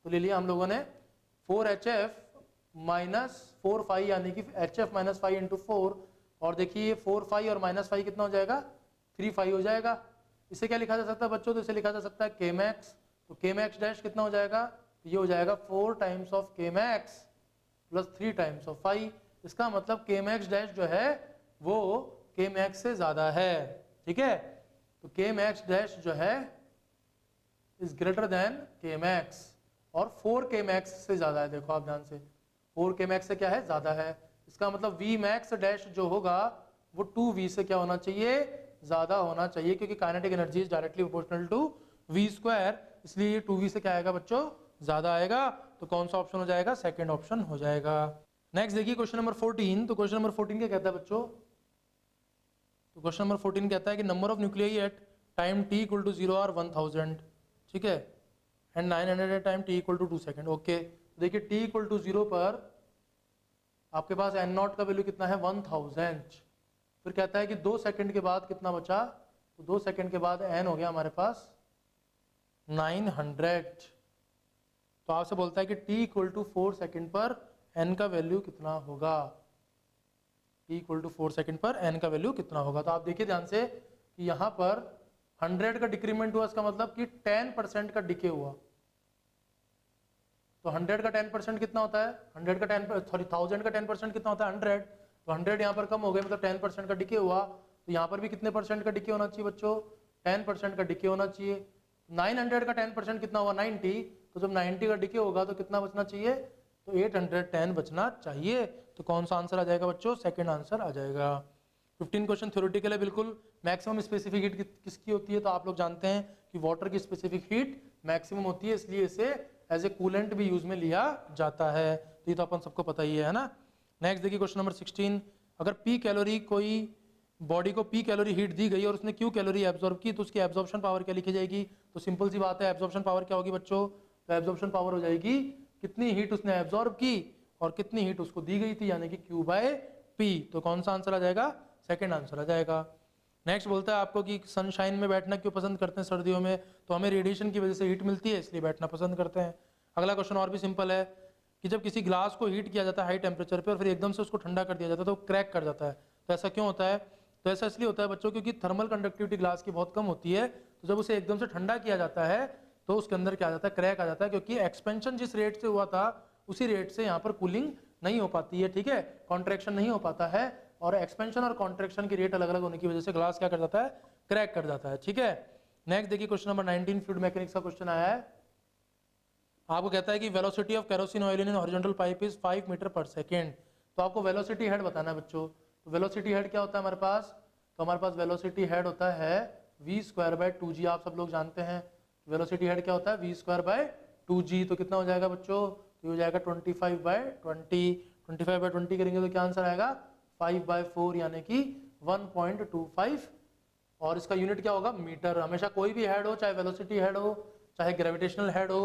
Speaker 1: तो ले लिया हम लोगों ने 4 एच एफ माइनस 4 5, यानी कि एच एफ माइनस 5 इंटू 4। और देखिए 4 5 और माइनस 5 कितना हो जाएगा, 3 5 हो जाएगा। इसे क्या लिखा जा सकता है बच्चों, तो इसे लिखा जा सकता है के मैक्स। तो के मैक्स डैश कितना हो जाएगा, तो ये हो जाएगा 4 टाइम्स ऑफ के मैक्स प्लस 3 टाइम्स ऑफ 5। इसका मतलब के मैक्स डैश जो है वो के मैक्स से ज़्यादा है, ठीक है। तो के मैक्स डैश जो है इज ग्रेटर देन के मैक्स, और 4 के मैक्स से ज़्यादा है। देखो आप ध्यान से, 4 के मैक्स से क्या है, ज़्यादा है। इसका मतलब वी मैक्स डैश जो होगा वो 2v से क्या होना चाहिए, ज़्यादा होना चाहिए, क्योंकि kinetic energy is directly proportional to v square, इसलिए ये 2v से क्या आएगा बच्चों, ज़्यादा आएगा। तो कौन सा ऑप्शन हो जाएगा, सेकेंड ऑप्शन हो जाएगा। नेक्स्ट देखिए क्वेश्चन नंबर 14। तो क्वेश्चन नंबर 14 क्या कहता है बच्चों, तो क्वेश्चन नंबर 14 कहता है कि number of nuclei at time t equal to 0 or 1000, ठीक है, and 900 at time t equal to 2 second. Okay, देखिए t इक्वल टू 0 पर आपके पास n नॉट का वैल्यू कितना है, 1000। फिर कहता है कि 2 सेकंड के बाद कितना बचा, तो 2 सेकंड के बाद n हो गया हमारे पास 900। तो आपसे बोलता है कि t इक्वल टू 4 सेकेंड पर n का वैल्यू कितना होगा, t इक्वल टू 4 सेकेंड पर n का वैल्यू कितना होगा। तो आप देखिए ध्यान से कि यहाँ पर 100 का डिक्रीमेंट हुआ, इसका मतलब कि 10% का डिके हुआ। तो 100 का 10% कितना होता है, 100 का 1000 का 10% कितना होता है, 100। तो 100 यहाँ पर कम हो गए, मतलब 10% का डिके हुआ। तो यहाँ पर भी कितने परसेंट का डिके होना चाहिए बच्चों, 10% का डिके होना चाहिए। 900 का 10% कितना हुआ, 90। तो जब 90 का डिके होगा तो कितना बचना चाहिए, तो 810 बचना चाहिए। तो कौन सा आंसर आ जाएगा बच्चों, सेकेंड आंसर आ जाएगा। 15 क्वेश्चन थ्योरेटिकल है बिल्कुल। मैक्सिमम स्पेसिफिक हीट किसकी होती है, तो आप लोग जानते हैं कि वाटर की स्पेसिफिक हीट मैक्सिमम होती है, इसलिए इसे एज ए कूलेंट भी यूज में लिया जाता है। तो ये तो अपन सबको पता ही है ना। नेक्स्ट देखिए क्वेश्चन नंबर 16। अगर पी कैलोरी, कोई बॉडी को पी कैलोरी हीट दी गई और उसने क्यू कैलोरी एब्जॉर्ब की, तो उसकी एब्जॉर्प्शन पावर क्या लिखी जाएगी। तो सिंपल सी बात है, एब्जॉर्प्शन पावर क्या होगी बच्चों, तो एब्जॉर्प्शन पावर हो जाएगी कितनी हीट उसने एब्जॉर्ब की और कितनी हीट उसको दी गई थी, यानी कि Q बाय पी। तो कौन सा आंसर आ जाएगा, सेकेंड आंसर आ जाएगा। नेक्स्ट बोलता है आपको कि सनशाइन में बैठना क्यों पसंद करते हैं सर्दियों में, तो हमें रेडिएशन की वजह से हीट मिलती है, इसलिए बैठना पसंद करते हैं। अगला क्वेश्चन और भी सिंपल है कि जब किसी ग्लास को हीट किया जाता है हाई टेम्परेचर पे और फिर एकदम से उसको ठंडा कर दिया जाता है तो क्रैक कर जाता है, तो ऐसा क्यों होता है। तो ऐसा इसलिए होता है बच्चों क्योंकि थर्मल कंडक्टिविटी ग्लास की बहुत कम होती है, तो जब उसे एकदम से ठंडा किया जाता है तो उसके अंदर क्या आ जाता है, क्रैक आ जाता है, क्योंकि एक्सपेंशन जिस रेट से हुआ था उसी रेट से यहाँ पर कूलिंग नहीं हो पाती है, ठीक है, कॉन्ट्रैक्शन नहीं हो पाता है, और एक्सपेंशन और कॉन्ट्रैक्शन की रेट अलग अलग होने की वजह से ग्लास क्या कर जाता है, क्रैक कर जाता है, ठीक है। नेक्स्ट देखिए क्वेश्चन नंबर 19 फ्लूइड मैकेनिक्स का क्वेश्चन आया है। आपको कहता है कि velocity of kerosene oil in horizontal pipe is 5 metre per second. तो आपको वेलोसिटी हेड बताना है बच्चों। तो वेलोसिटी हेड क्या होता है हमारे पास, तो हमारे पास वेलोसिटी हेड होता है v स्क्वायर बाय 2g। आप सब लोग जानते हैं वेलोसिटी हेड क्या होता है, v स्क्वायर बाय 2g। तो कितना हो जाएगा बच्चों, तो हो जाएगा 25/20। 25/20 करेंगे तो क्या आंसर आएगा, 5/4 यानी कि 1.25। और इसका यूनिट क्या होगा, मीटर। हमेशा कोई भी हेड हो, चाहे वेलोसिटी हेड हो, चाहे ग्रेविटेशनल हेड हो,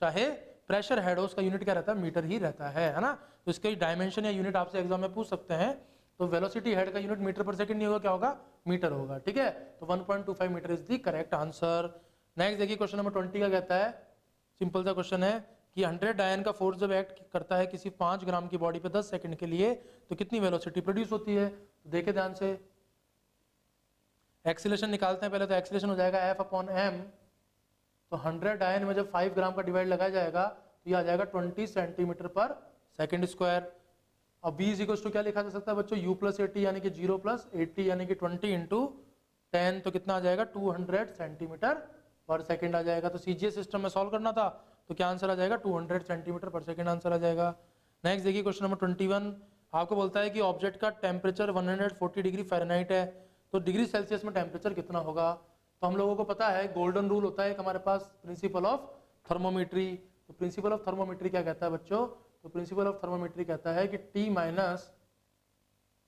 Speaker 1: चाहे प्रेशर हेड हो, उसका यूनिट क्या रहता है, मीटर ही रहता है ना। तो इसके डायमेंशन या यूनिट आपसे एग्जाम में पूछ सकते हैं। तो वेलोसिटी हेड का यूनिट मीटर पर सेकंड नहीं होगा, क्या होगा, मीटर होगा, ठीक है। तो 1.25 metre is the correct answer. Next देखिए क्वेश्चन नंबर 20 का कहता है, सिंपल सा क्वेश्चन है कि 100 डायन का फोर्स जब एक्ट करता है किसी 5 ग्राम की बॉडी पे 10 सेकंड के लिए, तो कितनी वेलोसिटी प्रोड्यूस होती है। तो देखिए ध्यान से, एक्सीलरेशन निकालते हैं पहले। तो एक्सीलरेशन हो जाएगा F/m। तो 100 डायन में जब 5 ग्राम का डिवाइड लगाया जाएगा तो ये आ जाएगा 20 सेंटीमीटर पर सेकंड स्क्वायर। अब v इक्वल टू क्या लिखा जा सकता है बच्चों, u + 80 यानी कि 0 + 80 यानी कि 20 × 10। तो कितना आ जाएगा, 200 सेंटीमीटर पर सेकंड आ जाएगा। तो CGS सिस्टम में सॉल्व करना था, तो क्या आंसर आ जाएगा, 200 सेंटीमीटर पर सेकंड आंसर आ जाएगा। नेक्स्ट देखिए क्वेश्चन नंबर 21। आपको बोलता है कि ऑब्जेक्ट का टेम्परेचर 140 डिग्री फ़ारेनहाइट है, तो डिग्री सेल्सियस में टेम्परेचर कितना होगा। तो हम लोगों को पता है गोल्डन रूल होता है एक हमारे पास, प्रिंसिपल ऑफ थर्मोमीट्री। तो प्रिंसिपल ऑफ थर्मोमीट्री क्या कहता है बच्चों, तो प्रिंसिपल ऑफ थर्मोमीट्री कहता है कि T minus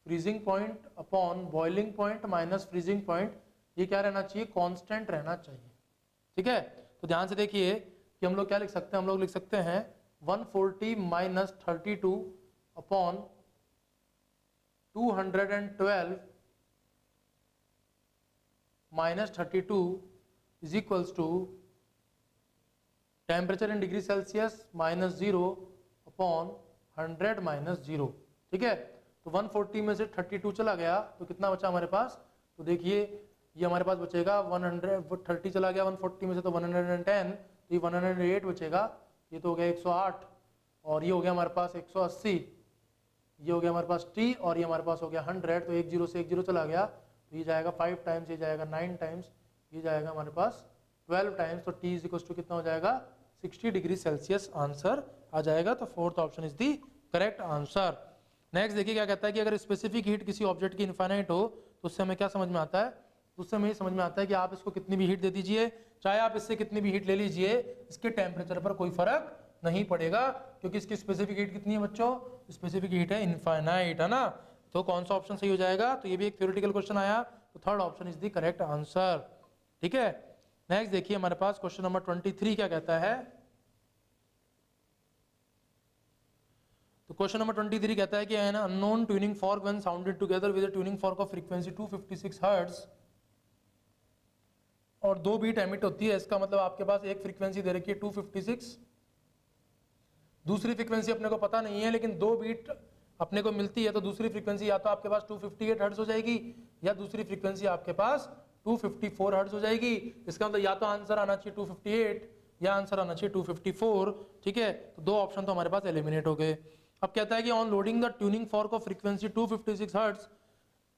Speaker 1: freezing point upon boiling point minus freezing point, ये क्या रहना चाहिए, कांस्टेंट रहना चाहिए, ठीक है। तो ध्यान से देखिए कि हम लोग क्या लिख सकते हैं, हम लोग लिख सकते हैं 140 minus 32 upon 212 minus 32 is equals to temperature in degree Celsius -0 upon 100 minus 0, ठीक है। तो 140 में से 32 चला गया तो कितना बचा हमारे पास, तो देखिए ये हमारे पास बचेगा 130 चला गया 140 में से, तो 110, तो ये 108 बचेगा, ये तो हो गया 108, और ये हो गया हमारे पास 180। ये हो गया हमारे पास t और ये हमारे पास हो गया 100, तो एक जीरो से एक जीरो चला गया, तो ये जाएगा 5 टाइम्स, ये जाएगा 9 टाइम्स, ये जाएगा हमारे पास 12 टाइम्स, तो t इज इक्वल टू कितना हो जाएगा 60 डिग्री सेल्सियस आंसर आ जाएगा। तो fourth option is the correct answer. Next देखिए क्या कहता है कि अगर स्पेसिफिक हीट किसी ऑब्जेक्ट की इनफाइनाइट हो तो उससे हमें क्या समझ में आता है, उससे हमें समझ में आता है कि आप इसको कितनी भी हीट दे दीजिए, चाहे आप इससे कितनी भी हीट ले लीजिए, इसके टेम्परेचर पर कोई फर्क नहीं पड़ेगा, क्योंकि इसकी स्पेसिफिक हीट कितनी है बच्चों, स्पेसिफिक हीट है इनफाइनाइट, है ना। तो कौन सा ऑप्शन सही हो जाएगा, तो ये भी एक थ्योरेटिकल क्वेश्चन आया, तो third option is the correct answer. ठीक है, नेक्स्ट देखिए हमारे पास क्वेश्चन नंबर 23 क्या कहता है। तो क्वेश्चन नंबर 23 कहता है कि an unknown tuning fork when sounded together with a tuning fork of frequency 256 hertz और 2 बीट एमिट होती है, इसका मतलब आपके पास एक फ्रीक्वेंसी दे रखी है 256, दूसरी फ्रीक्वेंसी अपने को पता नहीं है, लेकिन 2 बीट अपने को मिलती है, तो दूसरी फ्रीक्वेंसी या तो आपके पास 258 हर्ट्ज हो जाएगी या दूसरी फ्रीक्वेंसी आपके पास 254 हर्ट्ज हो जाएगी। इसका मतलब या तो आंसर आना चाहिए 258 या आंसर आना चाहिए 254। ठीक है, तो दो ऑप्शन तो हमारे पास एलिमिनेट हो गए। अब कहता है कि on loading the tuning fork of frequency 256 hertz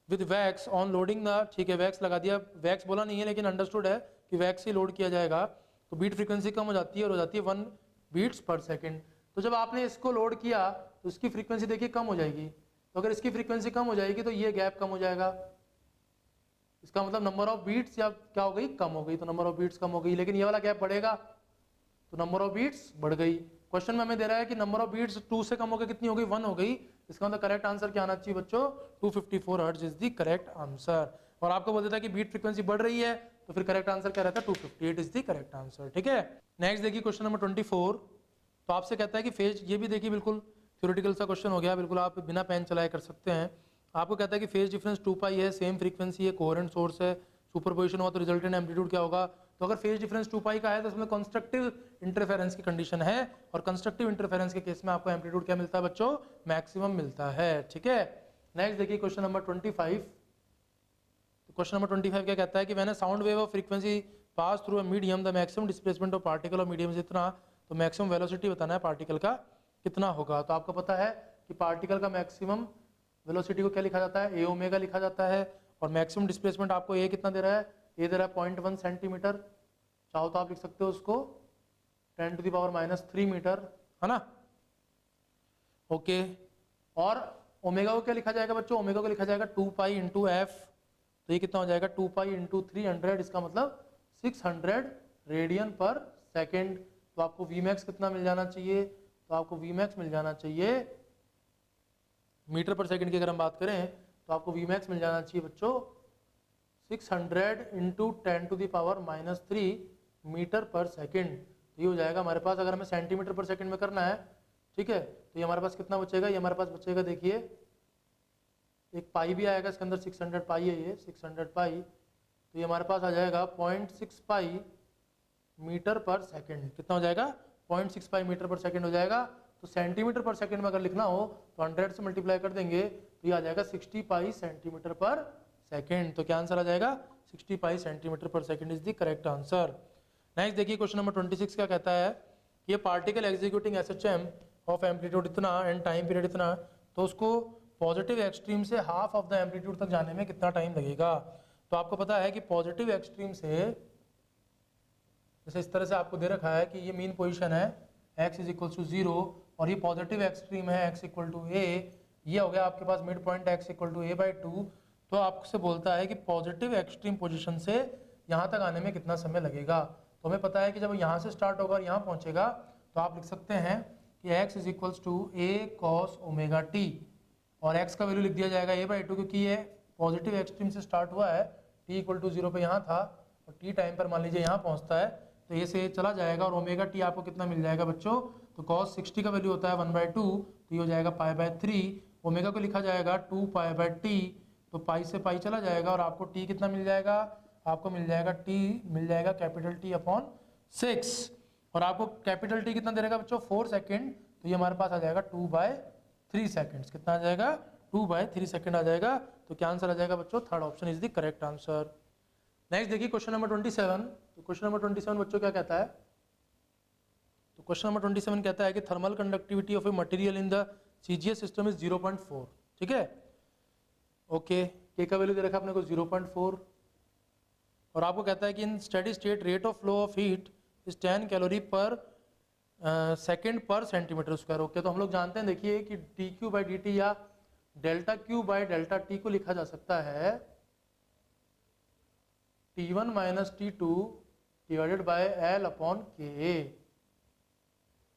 Speaker 1: with wax on loading the, ठीक है वैक्स लगा दिया, वैक्स बोला नहीं है लेकिन अंडरस्टूड है कि वैक्स ही लोड किया जाएगा, तो बीट फ्रीक्वेंसी कम हो जाती है और हो जाती है 1 बीट्स पर सेकंड। तो जब आपने इसको लोड किया तो इसकी फ्रीक्वेंसी देखिए कम हो जाएगी, तो अगर इसकी फ्रीक्वेंसी कम हो जाएगी तो ये गैप कम हो जाएगा, इसका मतलब नंबर ऑफ बीट्स या क्या हो गई, कम हो गई, तो नंबर ऑफ बीट्स कम हो गई, लेकिन ये वाला गैप बढ़ेगा तो नंबर ऑफ बीट्स बढ़ गई। क्वेश्चन में हमें दे रहा है कि नंबर ऑफ बीट्स 2 से कम हो गई, कितनी हो गई 1 हो गई, इसका मतलब करेक्ट आंसर क्या आना चाहिए बच्चों, 254 hertz is the correct answer. और आपको बोल देता है कि बीट फ्रीक्वेंसी बढ़ रही है, तो फिर करेक्ट आंसर क्या रहता है 258 इज द करेक्ट आंसर। ठीक है, नेक्स्ट देखिए क्वेश्चन नंबर 24, तो आपसे कहता है कि फेज, ये भी देखिए बिल्कुल थ्योरेटिकल सा क्वेश्चन हो गया, बिल्कुल आप बिना पेन चलाए कर सकते हैं। आपको कहता है कि फेज डिफरेंस 2 पाई है, सेम फ्रीक्वेंसी है, कोहेरेंट सोर्स है, सुपरपोजिशन हुआ तो रिजल्टेंट एम्पलीट्यूड क्या होगा। तो अगर फेज डिफरेंस 2 पाई का है तो इसमें कंस्ट्रक्टिव इंटरफेरेंस की कंडीशन है, और कंस्ट्रक्टिव इंटरफेरेंस के केस में आपको एम्पलीट्यूड क्या मिलता है बच्चों, मैक्सिमम मिलता है। ठीक है, नेक्स्ट देखिए क्वेश्चन नंबर 25। क्वेश्चन नंबर 25 क्या कहता है कि when a sound wave of frequency pass through a medium the maximum displacement of particle of medium से इतना, तो मैक्सिमम वेलोसिटी बताना है पार्टिकल का कितना होगा। तो आपको पता है कि पार्टिकल का मैक्सिमम वेलोसिटी को क्या लिखा जाता है, ए ओमेगा लिखा जाता है, और मैक्सिमम डिस्प्लेसमेंट आपको ए कितना दे रहा है, ए दे रहा है 0.1 सेंटीमीटर, चाहो तो आप लिख सकते हो उसको 10⁻³ मीटर, है ना। ओके, और ओमेगा को क्या लिखा जाएगा बच्चों, ओमेगा को लिखा जाएगा 2 पाई इंटू एफ, तो ये कितना हो जाएगा 2 पाई इंटू 300, इसका मतलब 600 रेडियन पर सेकेंड। तो आपको Vmax कितना मिल जाना चाहिए, तो आपको Vmax मिल जाना चाहिए मीटर पर सेकंड की अगर हम बात करें तो आपको Vmax मिल जाना चाहिए बच्चों 600 इंटू 10⁻³ मीटर पर सेकंड। तो ये हो जाएगा हमारे पास, अगर हमें सेंटीमीटर पर सेकंड में करना है, ठीक है, तो ये हमारे पास कितना बचेगा, ये हमारे पास बचेगा देखिए एक पाई भी आएगा इसके अंदर, 600 पाई है ये 600 पाई, तो ये हमारे पास आ जाएगा 0.6 पाई मीटर पर सेकंड। कितना हो जाएगा 0.6 पाई मीटर पर सेकंड हो जाएगा। तो सेंटीमीटर पर सेकंड में अगर लिखना हो तो 100 से मल्टीप्लाई कर देंगे तो ये आ जाएगा 60 पाई सेंटीमीटर पर सेकंड। तो क्या आंसर आ जाएगा 60 पाई सेंटीमीटर पर second is the correct answer. Next देखिए क्वेश्चन नंबर 26 क्या कहता है, ये particle executing SHM of amplitude इतना एंड टाइम पीरियड इतना, तो उसको पॉजिटिव एक्सट्रीम से हाफ ऑफ द एम्पलीट्यूड तक जाने में कितना टाइम लगेगा। तो आपको पता है कि पॉजिटिव एक्सट्रीम से, जैसे इस तरह से आपको दे रखा है कि ये मीन पोजीशन है x इज इक्वल टू 0 और ये पॉजिटिव एक्सट्रीम है x इक्वल टू a, ये हो गया आपके पास mid point x equal to a/2। तो आपसे बोलता है कि पॉजिटिव एक्सट्रीम पोजीशन से यहाँ तक आने में कितना समय लगेगा। तो हमें पता है कि जब यहाँ से स्टार्ट होगा और यहाँ पहुँचेगा तो आप लिख सकते हैं कि x is equal to a cos omega t, और x का वैल्यू लिख दिया जाएगा a/2 क्योंकि ये पॉजिटिव एक्सट्रीम से स्टार्ट हुआ है, t इक्वल टू 0 पे यहाँ था और t टाइम पर मान लीजिए यहाँ पहुँचता है तो ये से चला जाएगा, और ओमेगा टी आपको कितना मिल जाएगा बच्चों, तो cos 60 का वैल्यू होता है 1/2, तो ये हो जाएगा π/3। ओमेगा को लिखा जाएगा 2π/t, तो पाई से पाई चला जाएगा और आपको t कितना मिल जाएगा, आपको मिल जाएगा t मिल जाएगा कैपिटल T/6, और आपको कैपिटल T कितना दे देगा बच्चों 4 सेकेंड, तो ये हमारे पास आ जाएगा 2/3 सेकेंड्स। कितना आ जाएगा 2/3 सेकेंड आ जाएगा। तो क्या आंसर आ जाएगा बच्चों, third option is the correct answer. Next देखिए क्वेश्चन नंबर 27। तो क्वेश्चन नंबर 27 बच्चों क्या कहता है, तो क्वेश्चन नंबर 27 कहता है कि thermal conductivity of a material in the CGS system is 0.4, ठीक है। ओके, के का वैल्यू दे रखा है अपने को 0.4, और आपको कहता है कि in steady state rate of flow of heat is 10 calorie per second per centimetre square. Okay, तो हम लोग जानते हैं, देखिए कि D Q by D T या delta Q by delta T को लिखा जा सकता है T1 minus T2 divided by L upon K,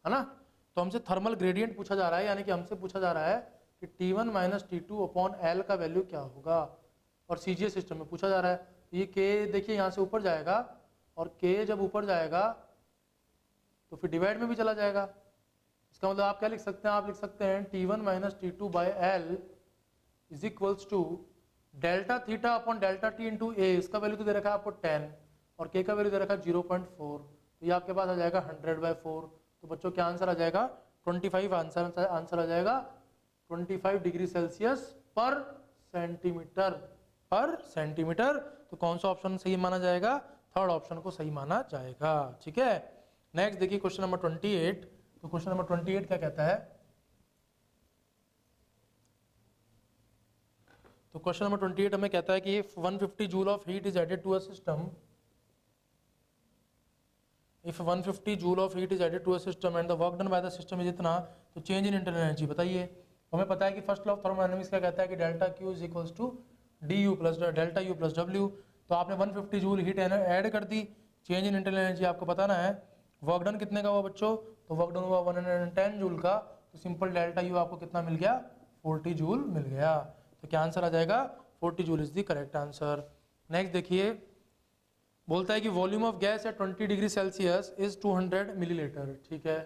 Speaker 1: है ना। तो हमसे थर्मल ग्रेडियंट पूछा जा रहा है, यानी कि हमसे पूछा जा रहा है कि T1 minus T2 upon L का वैल्यू क्या होगा, और CGS सिस्टम में पूछा जा रहा है। ये K देखिए यहाँ से ऊपर जाएगा, और K जब ऊपर जाएगा तो फिर डिवाइड में भी चला जाएगा। इसका मतलब आप क्या लिख सकते हैं, आप लिख सकते हैं T1 minus T2 by L is equals to delta theta upon delta T into A. इसका वैल्यू तो दे रखा है आपको 10, और के का वैल्यू दे रखा है 0.4, तो ये आपके पास आ जाएगा 100/4। तो बच्चों क्या आंसर आ जाएगा 25, आंसर आ जाएगा 25 डिग्री सेल्सियस पर सेंटीमीटर। तो कौन सा ऑप्शन सही माना जाएगा, थर्ड ऑप्शन को सही माना जाएगा, ठीक है। नेक्स्ट देखिए क्वेश्चन नंबर 28। तो क्वेश्चन नंबर 28 क्या कहता है, तो क्वेश्चन नंबर 28 हमें कहता है कि if 150 joule of heat is added to a system, if 150 joule of heat is added to a system and the work done by the system is इतना, तो चेंज इन इंटरनल एनर्जी बताइए। हमें पता है कि फर्स्ट लॉ ऑफ थर्मोडायनामिक्स क्या कहता है कि delta Q is equals to D U plus delta U plus W. तो आपने 150 जूल हीट ऐड कर दी, चेंज इन इंटरनल एनर्जी आपको बताना है। वर्क डन कितने का हुआ बच्चों, तो वर्क डन हुआ 110 जूल का, तो सिंपल डेल्टा यू आपको कितना मिल गया, 40 जूल मिल गया। तो क्या आंसर आ जाएगा, 40 joule is the correct answer. Next देखिए, बोलता है कि volume of gas at 20 degree Celsius is 200 millilitre, ठीक है।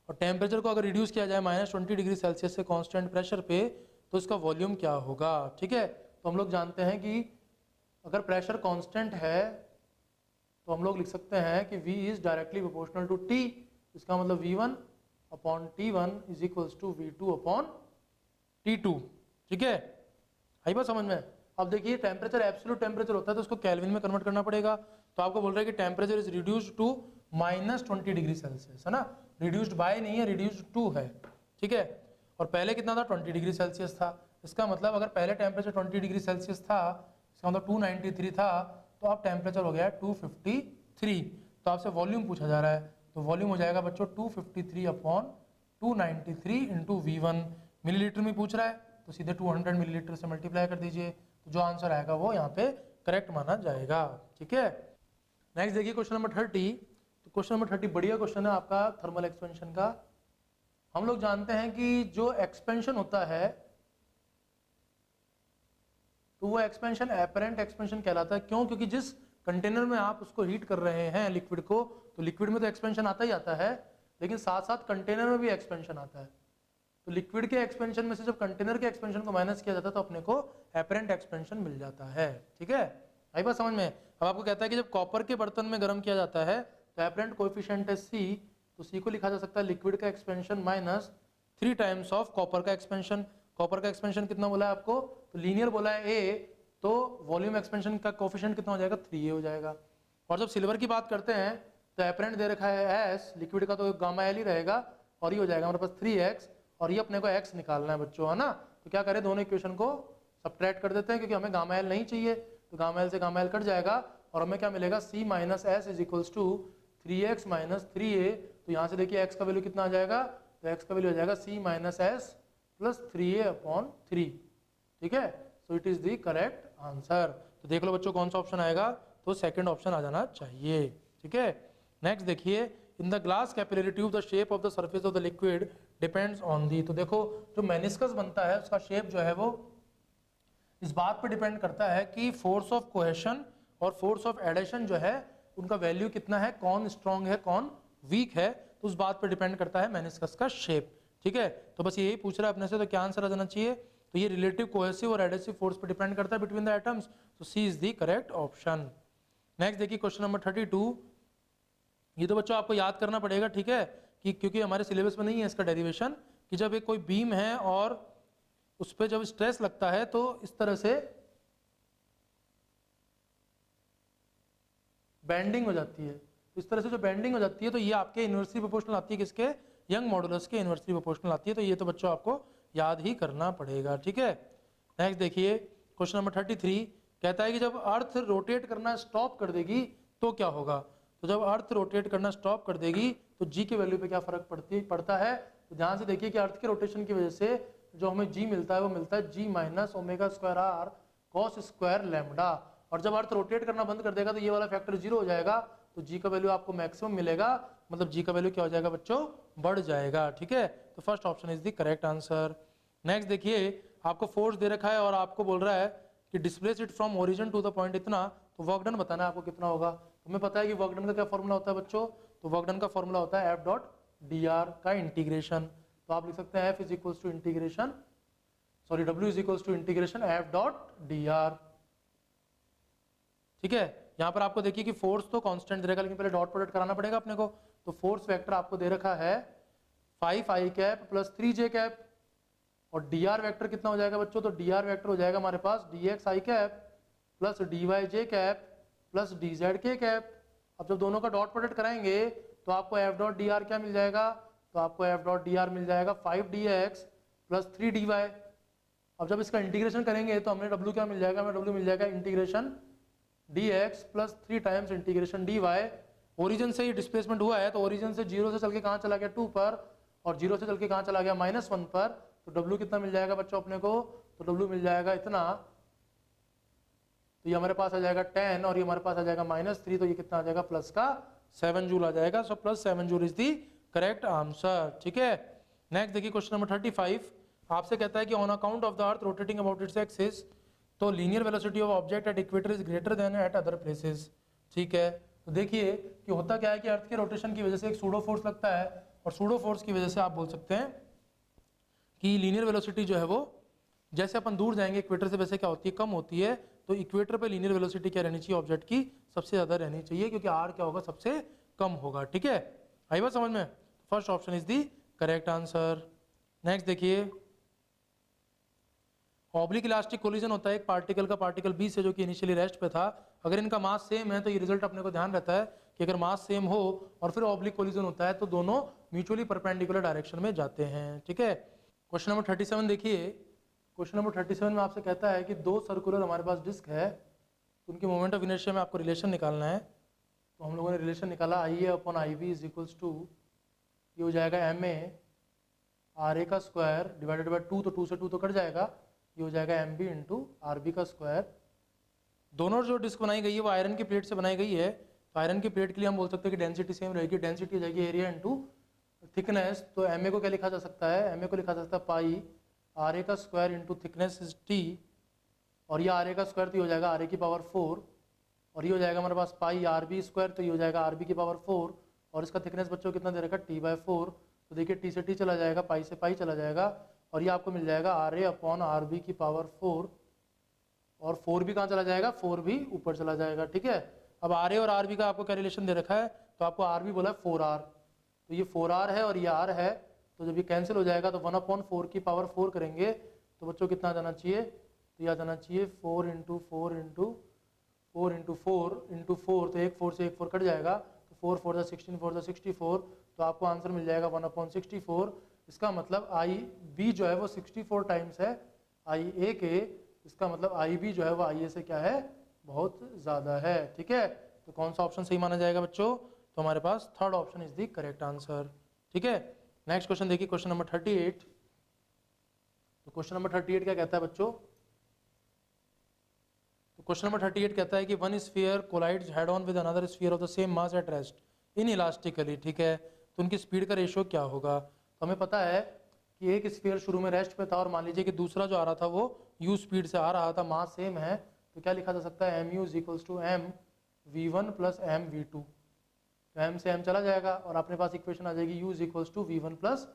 Speaker 1: और टेम्परेचर को अगर रिड्यूस किया जाए -20 डिग्री सेल्सियस से कांस्टेंट प्रेशर पे, तो इसका वॉल्यूम क्या होगा, ठीक है। तो हम लोग जानते हैं कि अगर प्रेशर कांस्टेंट है तो हम लोग लिख सकते हैं कि V is directly proportional to T। इसका मतलब V1 upon T1 is equals to V2 upon T2, ठीक है। आई बात समझ में। अब देखिए टेम्परेचर एब्सोल्यूट टेम्परेचर होता है तो उसको केल्विन में कन्वर्ट करना पड़ेगा। तो आपको बोल रहा है कि temperature is reduced to -20 degree Celsius, है ना। रिड्यूस्ड बाय नहीं है, रिड्यूस्ड टू है, ठीक है। और पहले कितना था, 20 डिग्री सेल्सियस था। इसका मतलब अगर पहले टेम्परेचर 20 डिग्री सेल्सियस था, इसका मतलब 293 था, तो अब टेम्परेचर हो गया 253। तो आपसे वॉल्यूम पूछा जा रहा है, तो वॉल्यूम हो जाएगा बच्चों 253 अपॉन 293 इंटू V1। मिलीलीटर में पूछ रहा है तो सीधे 200 मिलीलीटर से मल्टीप्लाई कर दीजिए, तो जो आंसर आएगा वो यहाँ पे करेक्ट माना जाएगा, ठीक है। नेक्स्ट देखिए क्वेश्चन नंबर 30। तो क्वेश्चन नंबर 30 बढ़िया क्वेश्चन है आपका थर्मल एक्सपेंशन का। हम लोग जानते हैं कि जो एक्सपेंशन होता है तो वो एक्सपेंशन एपरेंट एक्सपेंशन कहलाता है। क्यों, क्योंकि जिस कंटेनर में आप उसको हीट कर रहे हैं लिक्विड को, तो लिक्विड में तो एक्सपेंशन आता ही आता है, लेकिन साथ साथ कंटेनर में भी एक्सपेंशन आता है। तो लिक्विड के एक्सपेंशन में से जब कंटेनर के एक्सपेंशन को माइनस किया जाता है तो अपने को एपरेंट एक्सपेंशन मिल जाता है, ठीक है। आई बात समझ में। अब आपको कहता है कि जब कॉपर के बर्तन में गर्म किया जाता है तो एपरेंट कोएफिशिएंट है C, तो C को लिखा जा सकता है लिक्विड का expansion minus 3 times of copper का एक्सपेंशन। कॉपर का एक्सपेंशन कितना बोला है आपको, तो लीनियर बोला है A, तो वॉल्यूम एक्सपेंशन का कोएफिशिएंट कितना हो जाएगा, 3A हो जाएगा। और जब सिल्वर की बात करते हैं तो एपरेंट दे रखा है S, लिक्विड का तो गामा L ही रहेगा, और ये हो जाएगा हमारे पास 3x, और ये अपने को x निकालना है बच्चों, है ना। तो क्या करें, दोनों इक्वेशन को सब्ट्रैक्ट कर देते हैं, क्योंकि हमें गामा L नहीं चाहिए, तो गामा L से गामा L कट जाएगा, और हमें क्या मिलेगा, C minus S is equals to 3x minus 3a। तो यहाँ से देखिए x का वैल्यू कितना आ जाएगा, तो x का वैल्यू आ जाएगा C minus S plus 3a upon 3, ठीक है। So it is the correct answer. तो देख लो बच्चों कौन सा ऑप्शन आएगा, तो सेकंड ऑप्शन आ जाना चाहिए, ठीक है। नेक्स्ट देखिए, in the glass capillary tube the shape of the surface of the liquid depends on the. तो देखो जो मेनिस्कस बनता है उसका शेप जो है वो इस बात पे डिपेंड करता है कि फोर्स ऑफ कोहेशन और फोर्स ऑफ एडेशन जो है उनका वैल्यू कितना है, कौन स्ट्रॉन्ग है कौन वीक है, तो उस बात पे डिपेंड करता है मेनिस्कस का शेप, ठीक है। तो बस यही पूछ रहा है अपने से, तो क्या आंसर आ जाना चाहिए, तो ये रिलेटिव कोहेसिव और एडेसिव फोर्स पे डिपेंड करता है बिटवीन द एटम्स, तो C is the correct option. Next देखिए क्वेश्चन नंबर 32। ये तो बच्चों आपको याद करना पड़ेगा, ठीक है, कि क्योंकि हमारे सिलेबस में नहीं है इसका डेरिवेशन, कि जब एक कोई बीम है और उस पर जब स्ट्रेस लगता है तो इस तरह से बेंडिंग हो जाती है। तो इस तरह से जो बेंडिंग हो जाती है तो ये आपके इनवर्सली प्रोपोर्शनल आती है किसके, यंग मॉडुलस के इन्वर्सली प्रोपोर्शनल आती है। तो ये तो बच्चों आपको याद ही करना पड़ेगा, ठीक है। नेक्स्ट देखिए क्वेश्चन नंबर 33 कहता है कि जब अर्थ रोटेट करना स्टॉप कर देगी तो क्या होगा। तो जब अर्थ रोटेट करना स्टॉप कर देगी तो जी के वैल्यू पे क्या फर्क पड़ता है। तो ध्यान से देखिए कि अर्थ के रोटेशन की वजह से जो हमें जी मिलता है वो मिलता है G minus omega square R cos square lambda. और जब अर्थ रोटेट करना बंद कर देगा तो ये वाला फैक्टर 0 हो जाएगा, तो जी का वैल्यू आपको मैक्सिमम मिलेगा, मतलब जी का वैल्यू क्या हो जाएगा बच्चों, बढ़ जाएगा, ठीक है। तो first option is the correct answer. Next देखिए आपको फोर्स दे रखा है और आपको बोल रहा है कि displace it from origin to the point इतना, तो वर्क डन बताना है आपको कितना होगा। तुम्हें पता है कि वर्क डन का क्या फॉर्मूला होता है बच्चों, तो वर्क डन का फॉर्मूला होता है एफ डॉट डी आर का इंटीग्रेशन। तो आप लिख सकते हैं F is equals to integration, sorry W is equals to integration F dot D R, ठीक है। यहां पर आपको देखिए कि फोर्स तो कांस्टेंट दे रखा है, लेकिन पहले डॉट प्रोडक्ट कराना पड़ेगा अपने को। तो फोर्स वेक्टर आपको दे रखा है 5i cap plus 3j cap, और dr वेक्टर कितना हो जाएगा बच्चों, तो dr वेक्टर हो जाएगा हमारे पास dxi cap plus dyj cap plus dzk cap. अब जब दोनों का डॉट प्रोडक्ट कराएंगे तो आपको f डॉट dr क्या मिल जाएगा, तो आपको f डॉट dr मिल जाएगा 5dx प्लस 3dy। अब जब इसका इंटीग्रेशन करेंगे तो हमें w क्या मिल जाएगा, हमें w मिल जाएगा integration dx plus 3 times integration dy। Origin से ही डिस्प्लेसमेंट हुआ है तो ओरिजिन से 0 से चल के कहाँ चला गया 2 पर, और 0 से चल के कहाँ चला गया -1 पर। तो w कितना मिल जाएगा बच्चों अपने को, तो w मिल जाएगा इतना, तो ये हमारे पास आ जाएगा 10 और ये हमारे पास आ जाएगा -3, तो ये कितना आ जाएगा प्लस का 7 जूल आ जाएगा। So plus 7 joule is the correct answer, ठीक है। नेक्स्ट देखिए क्वेश्चन नंबर 35 आपसे कहता है कि on account of the earth rotating about its axis तो linear velocity of object at equator is greater than at other places, ठीक है। तो देखिए कि होता क्या है कि अर्थ के रोटेशन की वजह से एक सूडो फोर्स लगता है, और सूडो फोर्स की वजह से आप बोल सकते हैं कि लीनियर वेलोसिटी जो है वो जैसे अपन दूर जाएंगे इक्वेटर से वैसे क्या होती है, कम होती है। तो इक्वेटर पे लीनियर वेलोसिटी क्या रहनी चाहिए ऑब्जेक्ट की, सबसे ज्यादा रहनी चाहिए, क्योंकि आर क्या होगा सबसे कम होगा, ठीक है। आई बात समझ में, first option is the correct answer. Next देखिए ऑब्लिक इलास्टिक कोलिजन होता है एक पार्टिकल का पार्टिकल बी से जो कि इनिशियली रेस्ट पे था। अगर इनका मास सेम है तो ये रिजल्ट अपने को ध्यान रहता है कि अगर मास सेम हो और फिर ऑब्लिक कोलिजन होता है तो दोनों म्यूचुअली परपेंडिकुलर डायरेक्शन में जाते हैं, ठीक है। क्वेश्चन नंबर 37 देखिए, क्वेश्चन नंबर 37 में आपसे कहता है कि दो सर्कुलर हमारे पास डिस्क है, तो उनके मोमेंट ऑफ इनर्शिया में आपको रिलेशन निकालना है। तो हम लोगों ने रिलेशन निकाला I A upon I B is equals to, ये हो जाएगा एम ए आर ए का स्क्वायर डिवाइडेड बाई 2, तो 2 से 2 तो कट जाएगा, ये हो जाएगा M B into R B का स्क्वायर। दोनों जो डिस्क बनाई गई है वो आयरन की प्लेट से बनाई गई है, तो आयरन की प्लेट के लिए हम बोल सकते हैं कि डेंसिटी सेम रहेगी, डेंसिटी हो जाएगी एरिया इंटू थिकनेस। तो एम ए को क्या लिखा जा सकता है, एम ए को लिखा जा सकता है पाई आर ए का square into thickness is T, और ये आर ए का स्क्वायर तो ये हो जाएगा आर ए की पावर 4, और ये हो जाएगा हमारे पास पाई आर बी स्क्वायर, तो ये हो जाएगा आर बी की पावर 4, और इसका थिकनेस बच्चों कितना दे रखा है t/4। तो देखिए टी से टी चला जाएगा, पाई से पाई चला जाएगा, और ये आपको मिल जाएगा R A upon R B की पावर 4, और 4 भी कहाँ चला जाएगा, 4 भी ऊपर चला जाएगा, ठीक है। अब आर ए और आर बी का आपको क्या रिलेशन दे रखा है, तो आपको आर बी बोला है 4r, तो ये 4r है और ये r है, तो जब ये कैंसिल हो जाएगा तो 1/4 की पावर 4 करेंगे तो बच्चों कितना आ जाना चाहिए, तो ये आ जाना चाहिए 4 इंटू 4 इंटू 4 इंटू 4 इंटू 4, तो एक 4 से एक 4 कट जाएगा, तो 4 4 जा 16 4 जा 64, तो आपको आंसर मिल जाएगा 1/64। इसका मतलब आई बी जो है वो 64 टाइम्स है आई ए के, इसका मतलब आई बी जो है वो आई ए से क्या है, बहुत ज़्यादा है, ठीक है। तो कौन सा ऑप्शन सही माना जाएगा बच्चों, तो हमारे पास third option is the correct answer, ठीक है। नेक्स्ट क्वेश्चन देखिए क्वेश्चन नंबर 38। तो क्वेश्चन नंबर 38 क्या कहता है बच्चों, तो क्वेश्चन नंबर 38 कहता है कि one sphere collides head on with another sphere of the same mass at rest inelastically, ठीक है। तो उनकी स्पीड का रेशियो क्या होगा। तो हमें पता है कि एक स्फीयर शुरू में रेस्ट पे था और मान लीजिए कि दूसरा जो आ रहा था वो u स्पीड से आ रहा था, मास सेम है, तो क्या लिखा जा सकता है M U is equals to M V one plus M V two. तो एम से एम चला जाएगा और अपने पास इक्वेशन आ जाएगी u is equals to V one plus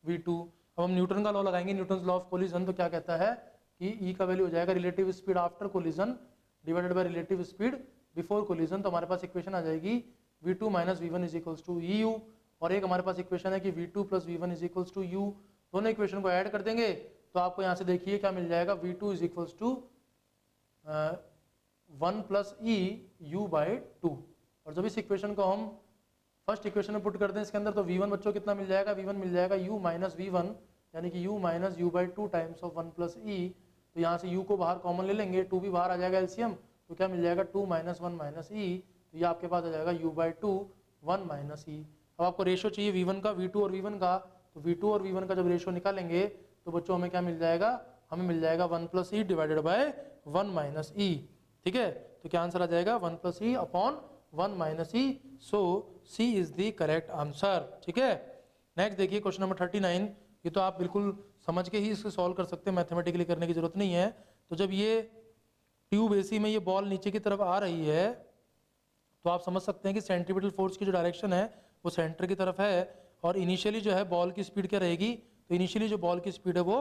Speaker 1: V two. अब हम न्यूटन का लॉ लगाएंगे, न्यूटन लॉ ऑफ कोलिजन, तो क्या कहता है कि ई का वैल्यू हो जाएगा relative speed after collision divided by relative speed before collision. तो हमारे पास इक्वेशन आ जाएगी v2 minus V one is equals to E U, और एक हमारे पास इक्वेशन है कि v2 plus V one is equals to U. दोनों इक्वेशन को ऐड कर देंगे तो आपको यहाँ से देखिए क्या मिल जाएगा, v2 is equals to 1 plus E U by 2। और जब इस इक्वेशन को हम फर्स्ट इक्वेशन में पुट कर दें इसके अंदर, तो v1 बच्चों कितना मिल जाएगा, v1 मिल जाएगा u माइनस वी1, यानी कि u minus U by two times of 1 plus E. तो यहाँ से u को बाहर कॉमन ले लेंगे, 2 भी बाहर आ जाएगा एलसीएम, तो क्या मिल जाएगा 2 माइनस 1 माइनस ई, तो ये आपके पास आ जाएगा u बाई टू 1 माइनस ई। अब आपको रेशो चाहिए v1 का, v2 और v1 का, तो v2 और v1 का जब रेशो निकालेंगे तो बच्चों हमें क्या मिल जाएगा, हमें मिल जाएगा 1 plus E divided by 1 minus E. ठीक है, तो क्या आंसर आ जाएगा 1 plus E upon 1 minus E, so C is the correct answer. ठीक है, नेक्स्ट देखिए क्वेश्चन नंबर 39। ये तो आप बिल्कुल समझ के ही इसको सॉल्व कर सकते हैं, मैथमेटिकली करने की जरूरत नहीं है। तो जब ये ट्यूब एसी में ये बॉल नीचे की तरफ आ रही है तो आप समझ सकते हैं कि सेंट्रीपिटल फोर्स की जो डायरेक्शन है वो सेंटर की तरफ है, और इनिशियली जो है बॉल की स्पीड क्या रहेगी, तो इनिशियली जो बॉल की स्पीड है वो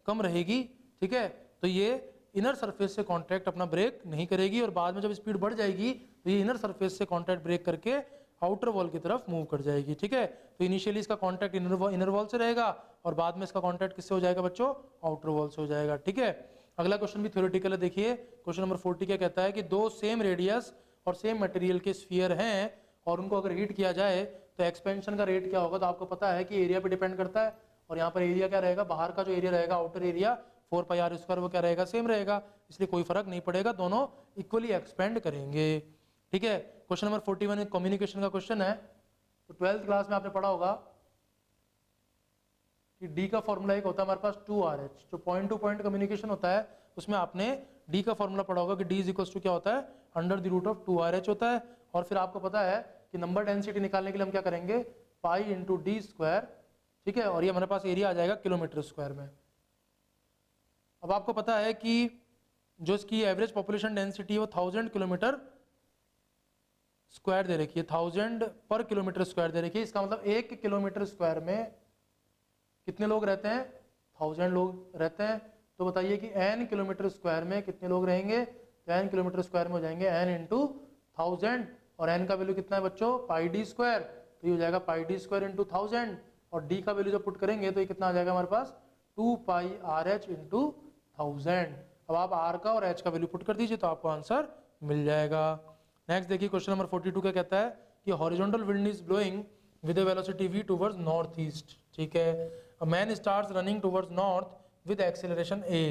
Speaker 1: कम रहेगी। ठीक है, तो ये इनर सरफेस से कांटेक्ट अपना ब्रेक नहीं करेगी, और बाद में जब स्पीड बढ़ जाएगी तो ये इनर सरफेस से कांटेक्ट ब्रेक करके आउटर वॉल की तरफ मूव कर जाएगी। ठीक है, तो इनिशियली इसका कांटेक्ट इनर वॉल से रहेगा और बाद में इसका कांटेक्ट किससे हो जाएगा बच्चों, आउटर वॉल से हो जाएगा। ठीक है, अगला क्वेश्चन भी थ्योरेटिकल है। देखिए क्वेश्चन नंबर 40 क्या कहता है कि दो सेम रेडियस और सेम मटेरियल के स्फीयर हैं और उनको अगर हीट किया जाए तो एक्सपेंशन का रेट क्या होगा। तो आपको पता है कि एरिया पे डिपेंड करता है, और यहाँ पर एरिया क्या रहेगा, बाहर का जो एरिया रहेगा outer area 4 pi R square, वो क्या रहेगा, सेम रहेगा, इसलिए कोई फर्क नहीं पड़ेगा, दोनों इक्वली एक्सपेंड करेंगे। ठीक है, क्वेश्चन नंबर 41 कम्युनिकेशन का क्वेश्चन है। तो 12th क्लास में आपने पढ़ा होगा कि डी का फॉर्मूला एक होता है हमारे पास 2RH, जो पॉइंट टू पॉइंट कम्युनिकेशन होता है उसमें आपने डी का फॉर्मूला पढ़ा होगा कि डी इज इक्वल टू क्या होता है, under the root of 2RH होता है। और फिर आपको पता है कि नंबर डेंसिटी निकालने के लिए हम क्या करेंगे, पाई इंटू डी स्क्वायर। ठीक है, और ये हमारे पास एरिया आ जाएगा किलोमीटर स्क्वायर में। अब आपको पता है कि जो इसकी एवरेज पॉपुलेशन डेंसिटी है वो 1000 किलोमीटर स्क्वायर दे रखी है, 1000 पर किलोमीटर स्क्वायर दे रखी है। इसका मतलब 1 किलोमीटर स्क्वायर में कितने लोग रहते हैं, 1000 लोग रहते हैं। तो बताइए कि n किलोमीटर स्क्वायर में कितने लोग रहेंगे, तो n किलोमीटर स्क्वायर में हो जाएंगे n इंटू 1000, और n का वैल्यू कितना है बच्चों, पाई डी स्क्वायर, तो ये हो जाएगा पाई डी स्क्वायर इंटू 1000, और d का वैल्यू जब पुट करेंगे तो ये कितना आ जाएगा हमारे पास 2 पाई आर एच इंटू 1000। अब आप r का और h का वैल्यू पुट कर दीजिए तो आपको आंसर मिल जाएगा। नेक्स्ट देखिए क्वेश्चन नंबर 42 क्या कहता है कि horizontal wind is blowing with a velocity v towards north east। ठीक है, a man starts running towards north with acceleration a।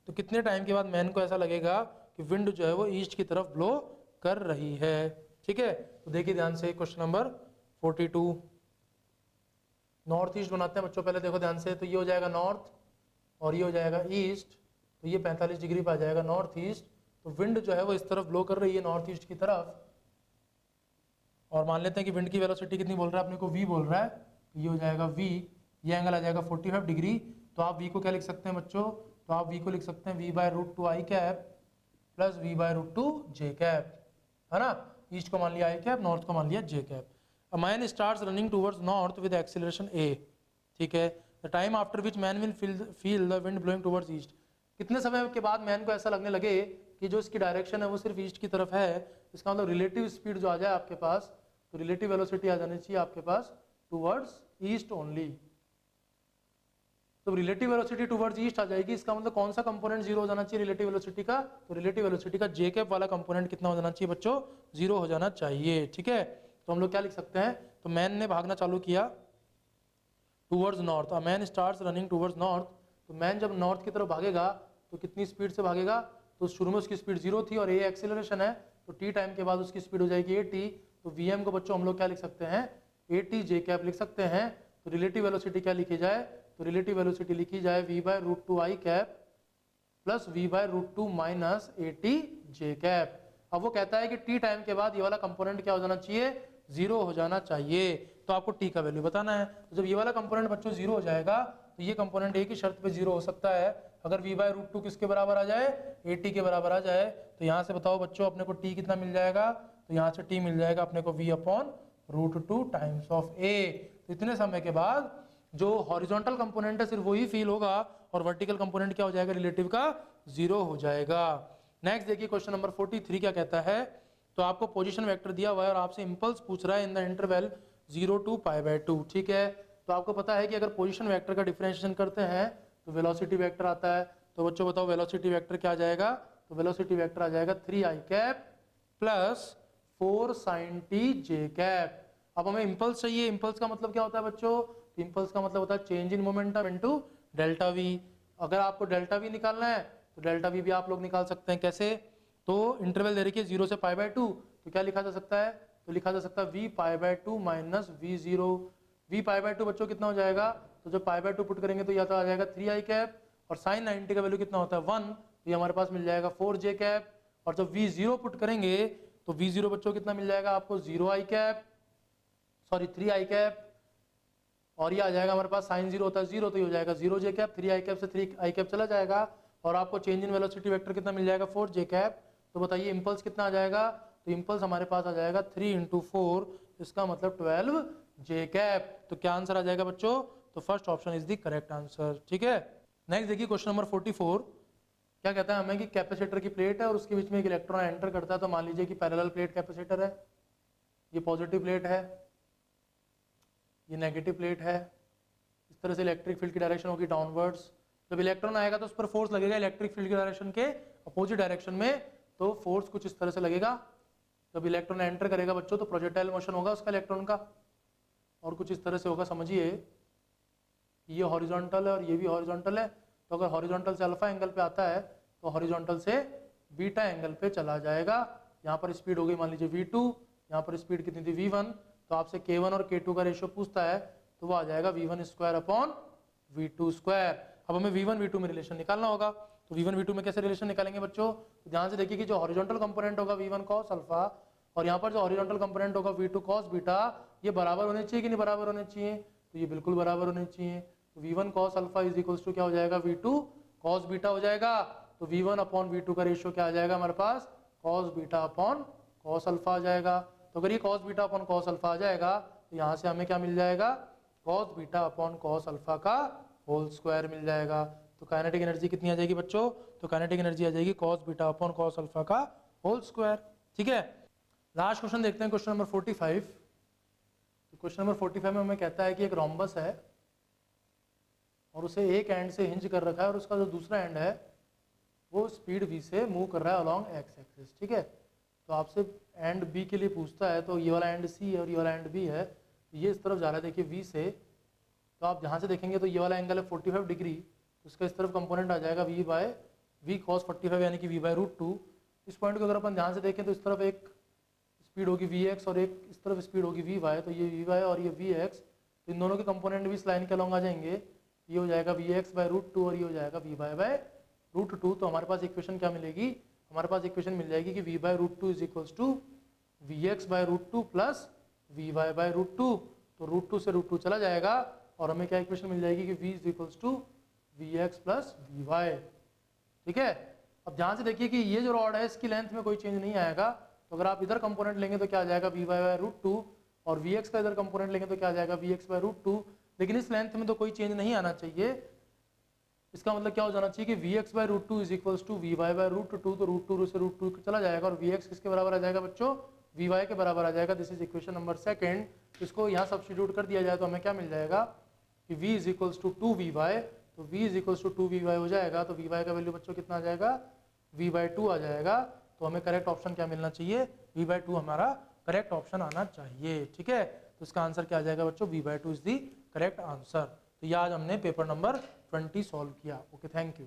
Speaker 1: तो कितने टाइम के बाद मैन को ऐसा लगेगा कि विंड जो है वो ईस्ट की तरफ ब्लो कर रही है। ठीक है, तो देखिए ध्यान से क्वेश्चन नंबर 42, नॉर्थ ईस्ट बनाते हैं बच्चों, पहले देखो ध्यान से, तो ये हो जाएगा नॉर्थ और ये हो जाएगा ईस्ट, तो ये 45 डिग्री पे आ जाएगा नॉर्थ ईस्ट। तो विंड जो है वो इस तरफ ब्लो कर रही है नॉर्थ ईस्ट की तरफ, और मान लेते हैं कि विंड की वेलोसिटी कितनी बोल रहा है अपने को, v बोल रहा है, तो ये हो जाएगा v, ये एंगल आ जाएगा 45 डिग्री। तो आप v को क्या लिख सकते हैं बच्चों, तो आप v को लिख सकते हैं v by root two I cap plus v by root two J cap, है ना। ईस्ट को मान लिया आई कैप, नॉर्थ को मान लिया J cap. A man starts running towards north with acceleration a। ठीक है, the time after which man will feel the wind blowing towards east. कितने समय के बाद मैन को ऐसा लगने लगे कि जो इसकी डायरेक्शन है वो सिर्फ ईस्ट की तरफ है। इसका मतलब रिलेटिव स्पीड जो आ जाए आपके पास, तो रिलेटिव वेलोसिटी आ जानी चाहिए आपके पास टुवर्ड्स ईस्ट ओनली। तो रिलेटिव वेलोसिटी टुवर्ड्स ईस्ट आ जाएगी, इसका मतलब कौन सा कंपोनेंट जीरो हो जाना चाहिए रिलेटिव वेलोसिटी का, तो रिलेटिव वेलोसिटी का जे कैप वाला कंपोनेंट कितना हो जाना चाहिए बच्चों, 0 हो जाना चाहिए। ठीक है, तो हम लोग क्या लिख सकते हैं, तो मैन ने भागना चालू किया टुवर्ड्स नॉर्थ, अ man starts running towards north. तो मैन जब नॉर्थ की तरफ भागेगा तो कितनी स्पीड से भागेगा, तो शुरू में उसकी स्पीड 0 थी और ये एक्सीलरेशन है, तो टी टाइम के बाद उसकी स्पीड हो जाएगी 80। तो वीएम को बच्चों हम लोग क्या लिख सकते हैं, 80 जे कैप लिख सकते हैं। तो रिलेटिव वेलोसिटी क्या लिखी जाए, तो रिलेटिव वेलोसिटी लिखी जाए v by root two I cap plus v by root two minus 80 J cap. अब वो कहता है कि टी टाइम के बाद ये वाला कंपोनेंट क्या हो जाना चाहिए, 0 हो जाना चाहिए। तो आपको टी का वैल्यू बताना है। तो जब ये वाला कंपोनेंट बच्चों 0 हो जाएगा तो ये कंपोनेंट एक ही शर्त पे 0 हो सकता है, अगर v बाय रूट टू किसके बराबर आ जाए, 80 के बराबर आ जाए। तो यहाँ से बताओ बच्चों अपने को t कितना मिल जाएगा, तो यहाँ से t मिल जाएगा अपने को v upon root two times of a। तो इतने समय के बाद जो हॉरिजॉन्टल कंपोनेंट है सिर्फ वही फील होगा और वर्टिकल कंपोनेंट क्या हो जाएगा, रिलेटिव का 0 हो जाएगा। नेक्स्ट देखिए क्वेश्चन नंबर 43 क्या कहता है, तो आपको पोजीशन वेक्टर दिया हुआ है और आपसे इंपल्स पूछ रहा है इन द इंटरवल 0 to π/2। ठीक है, तो आपको पता है कि अगर पोजीशन वेक्टर का डिफरेंशिएशन करते हैं तो वेलोसिटी वेक्टर आता है। तो बच्चों बताओ वेलोसिटी वेक्टर क्या आ जाएगा, तो वेलोसिटी वेक्टर आ जाएगा 3i cap plus 4 sin t j cap. अब हमें इम्पल्स चाहिए। इम्पल्स का मतलब क्या होता है बच्चों? तो इम्पल्स का मतलब होता है change in momentum into delta we. अगर आपको डेल्टा वी निकालना है तो डेल्टा वी भी आप लोग निकाल सकते हैं। कैसे? तो इंटरवल दे रखिए 0 से π/2, तो क्या लिखा जा सकता है? तो लिखा जा सकता है v π/2 माइनस v0। v π/2 बच्चों कितना हो जाएगा? तो जब π/2 पुट करेंगे तो या तो आ जाएगा 3i कैप, और साइन 90 का वैल्यू कितना होता है 1, तो ये हमारे पास मिल जाएगा 4j कैप। और जब v0 पुट करेंगे तो v0 बच्चों कितना मिल जाएगा आपको 0i cap, sorry 3i cap, और ये आ जाएगा हमारे पास साइन 0 होता है 0, तो ये हो जाएगा 0j कैप, 3i कैप से 3i कैप चला जाएगा, और आपको चेंज इन वेलोसिटी वेक्टर कितना मिल जाएगा 4j कैप। तो बताइए इम्पल्स कितना आ जाएगा? तो इम्पल्स हमारे पास आ जाएगा 3 × 4, इसका मतलब 12j कैप। तो क्या आंसर आ जाएगा बच्चों? तो first option is the correct answer. ठीक है, नेक्स्ट देखिए क्वेश्चन नंबर 44। क्या कहता है हमें कि कैपेसिटर की प्लेट है और उसके बीच में एक इलेक्ट्रॉन एंटर करता है। तो मान लीजिए कि पैरेलल प्लेट कैपेसिटर है, ये पॉजिटिव प्लेट है, ये नेगेटिव प्लेट है। इस तरह से इलेक्ट्रिक फील्ड की डायरेक्शन होगी डाउनवर्ड्स। जब इलेक्ट्रॉन आएगा तो उस पर फोर्स लगेगा इलेक्ट्रिक फील्ड की डायरेक्शन के अपोजिट डायरेक्शन में, तो फोर्स कुछ इस तरह से लगेगा। जब इलेक्ट्रॉन एंटर करेगा बच्चों तो प्रोजेक्टाइल मोशन होगा उसका इलेक्ट्रॉन का, और कुछ इस तरह से होगा। समझिए ये हॉरिजॉन्टल है और ये भी हॉरिजॉन्टल है, तो अगर हॉरिजॉन्टल से अल्फा एंगल पे आता है तो हॉरिजॉन्टल से बीटा एंगल पे चला जाएगा। यहाँ पर स्पीड हो गई मान लीजिए v2, यहाँ पर स्पीड कितनी थी v1, तो आपसे k1 और k2 का रेशियो पूछता है तो वो आ जाएगा v1 square upon v2 square. अब हमें v1 v2 में रिलेशन निकालना होगा, तो v1 v2 में कैसे रिलेशन निकालेंगे बच्चों? तो ध्यान से देखिए कि जो हॉरिजॉन्टल कंपोनेंट होगा v1 cos अल्फा, और यहाँ पर जो हॉरिजॉन्टल कंपोनेंट होगा v2 cos बीटा, ये बराबर होने चाहिए कि नहीं बराबर होने चाहिए? तो ये बिल्कुल बराबर होने चाहिए। तो v1 cos alpha is equals to क्या हो जाएगा? v2 cos बीटा हो जाएगा। तो v1 अपॉन v2 का रेशियो क्या आ जाएगा हमारे पास? cos beta upon cos alpha आ जाएगा। तो अगर ये cos beta upon cos alpha आ जाएगा तो यहाँ से हमें क्या मिल जाएगा? cos beta upon cos alpha का होल स्क्वायर मिल जाएगा। तो काइनेटिक एनर्जी कितनी आ जाएगी बच्चों? तो काइनेटिक एनर्जी आ जाएगी cos beta upon cos alpha का होल स्क्वायर। ठीक है, लास्ट क्वेश्चन देखते हैं, क्वेश्चन नंबर 45। तो क्वेश्चन नंबर 45 में हमें कहता है कि एक रोम्बस है और उसे एक एंड से हिंज कर रखा है और उसका जो दूसरा एंड है वो स्पीड v से मूव कर रहा है अलोंग x एक्सिस। ठीक है, तो आपसे एंड b के लिए पूछता है, तो ये वाला एंड c है और ये वाला एंड b है, तो ये इस तरफ जा रहा है देखिए v से। तो आप जहाँ से देखेंगे तो ये वाला एंगल है 45 डिग्री, तो इसका इस तरफ कंपोनेंट आ जाएगा v cos 45 यानी कि v/√2। इस पॉइंट को अगर अपन ध्यान से देखें तो इस तरफ एक स्पीड होगी vx और एक इस तरफ स्पीड होगी vy, तो ये vy और ये vx, तो इन दोनों के कंपोनेंट भी इस लाइन के अलोंग आ जाएंगे। ये हो जाएगा vx/√2 और ये हो जाएगा vy/√2। तो हमारे पास इक्वेशन क्या मिलेगी? हमारे पास इक्वेशन मिल जाएगी कि v/√2 is equals to vx/√2 plus vy/√2। तो √2 से √2 चला जाएगा और हमें क्या इक्वेशन मिल जाएगी कि v is equals to vx plus vy। ठीक है, अब ध्यान से देखिए कि ये जो रॉड है इसकी लेंथ में कोई चेंज नहीं आएगा। तो अगर आप इधर कंपोनेंट लेंगे तो क्या आ जाएगा vy/√2, और vx का इधर कंपोनेंट लेंगे तो क्या आ जाएगा vx/√2, लेकिन इस लेंथ में तो कोई चेंज नहीं आना चाहिए। इसका मतलब क्या हो जाना चाहिए कि vx/√2 is equals to vy/√2, तो √2 से √2 चला जाएगा और vx किसके बराबर आ जाएगा बच्चों? vy के बराबर आ जाएगा। This is equation number 2। इसको यहाँ सब्स्टिट्यूट कर दिया जाए तो हमें क्या मिल जाएगा कि v is equals to 2vy, तो v is equals to 2vy हो जाएगा। तो vy का वैल्यू बच्चों कितना आ जाएगा? v/2 आ जाएगा। तो हमें करेक्ट ऑप्शन क्या मिलना चाहिए? v/2 हमारा करेक्ट ऑप्शन आना चाहिए। ठीक है, तो इसका आंसर क्या आ जाएगा बच्चों? v/2 is the correct answer. तो ये आज हमने पेपर नंबर 20 सॉल्व किया। Okay, thank you.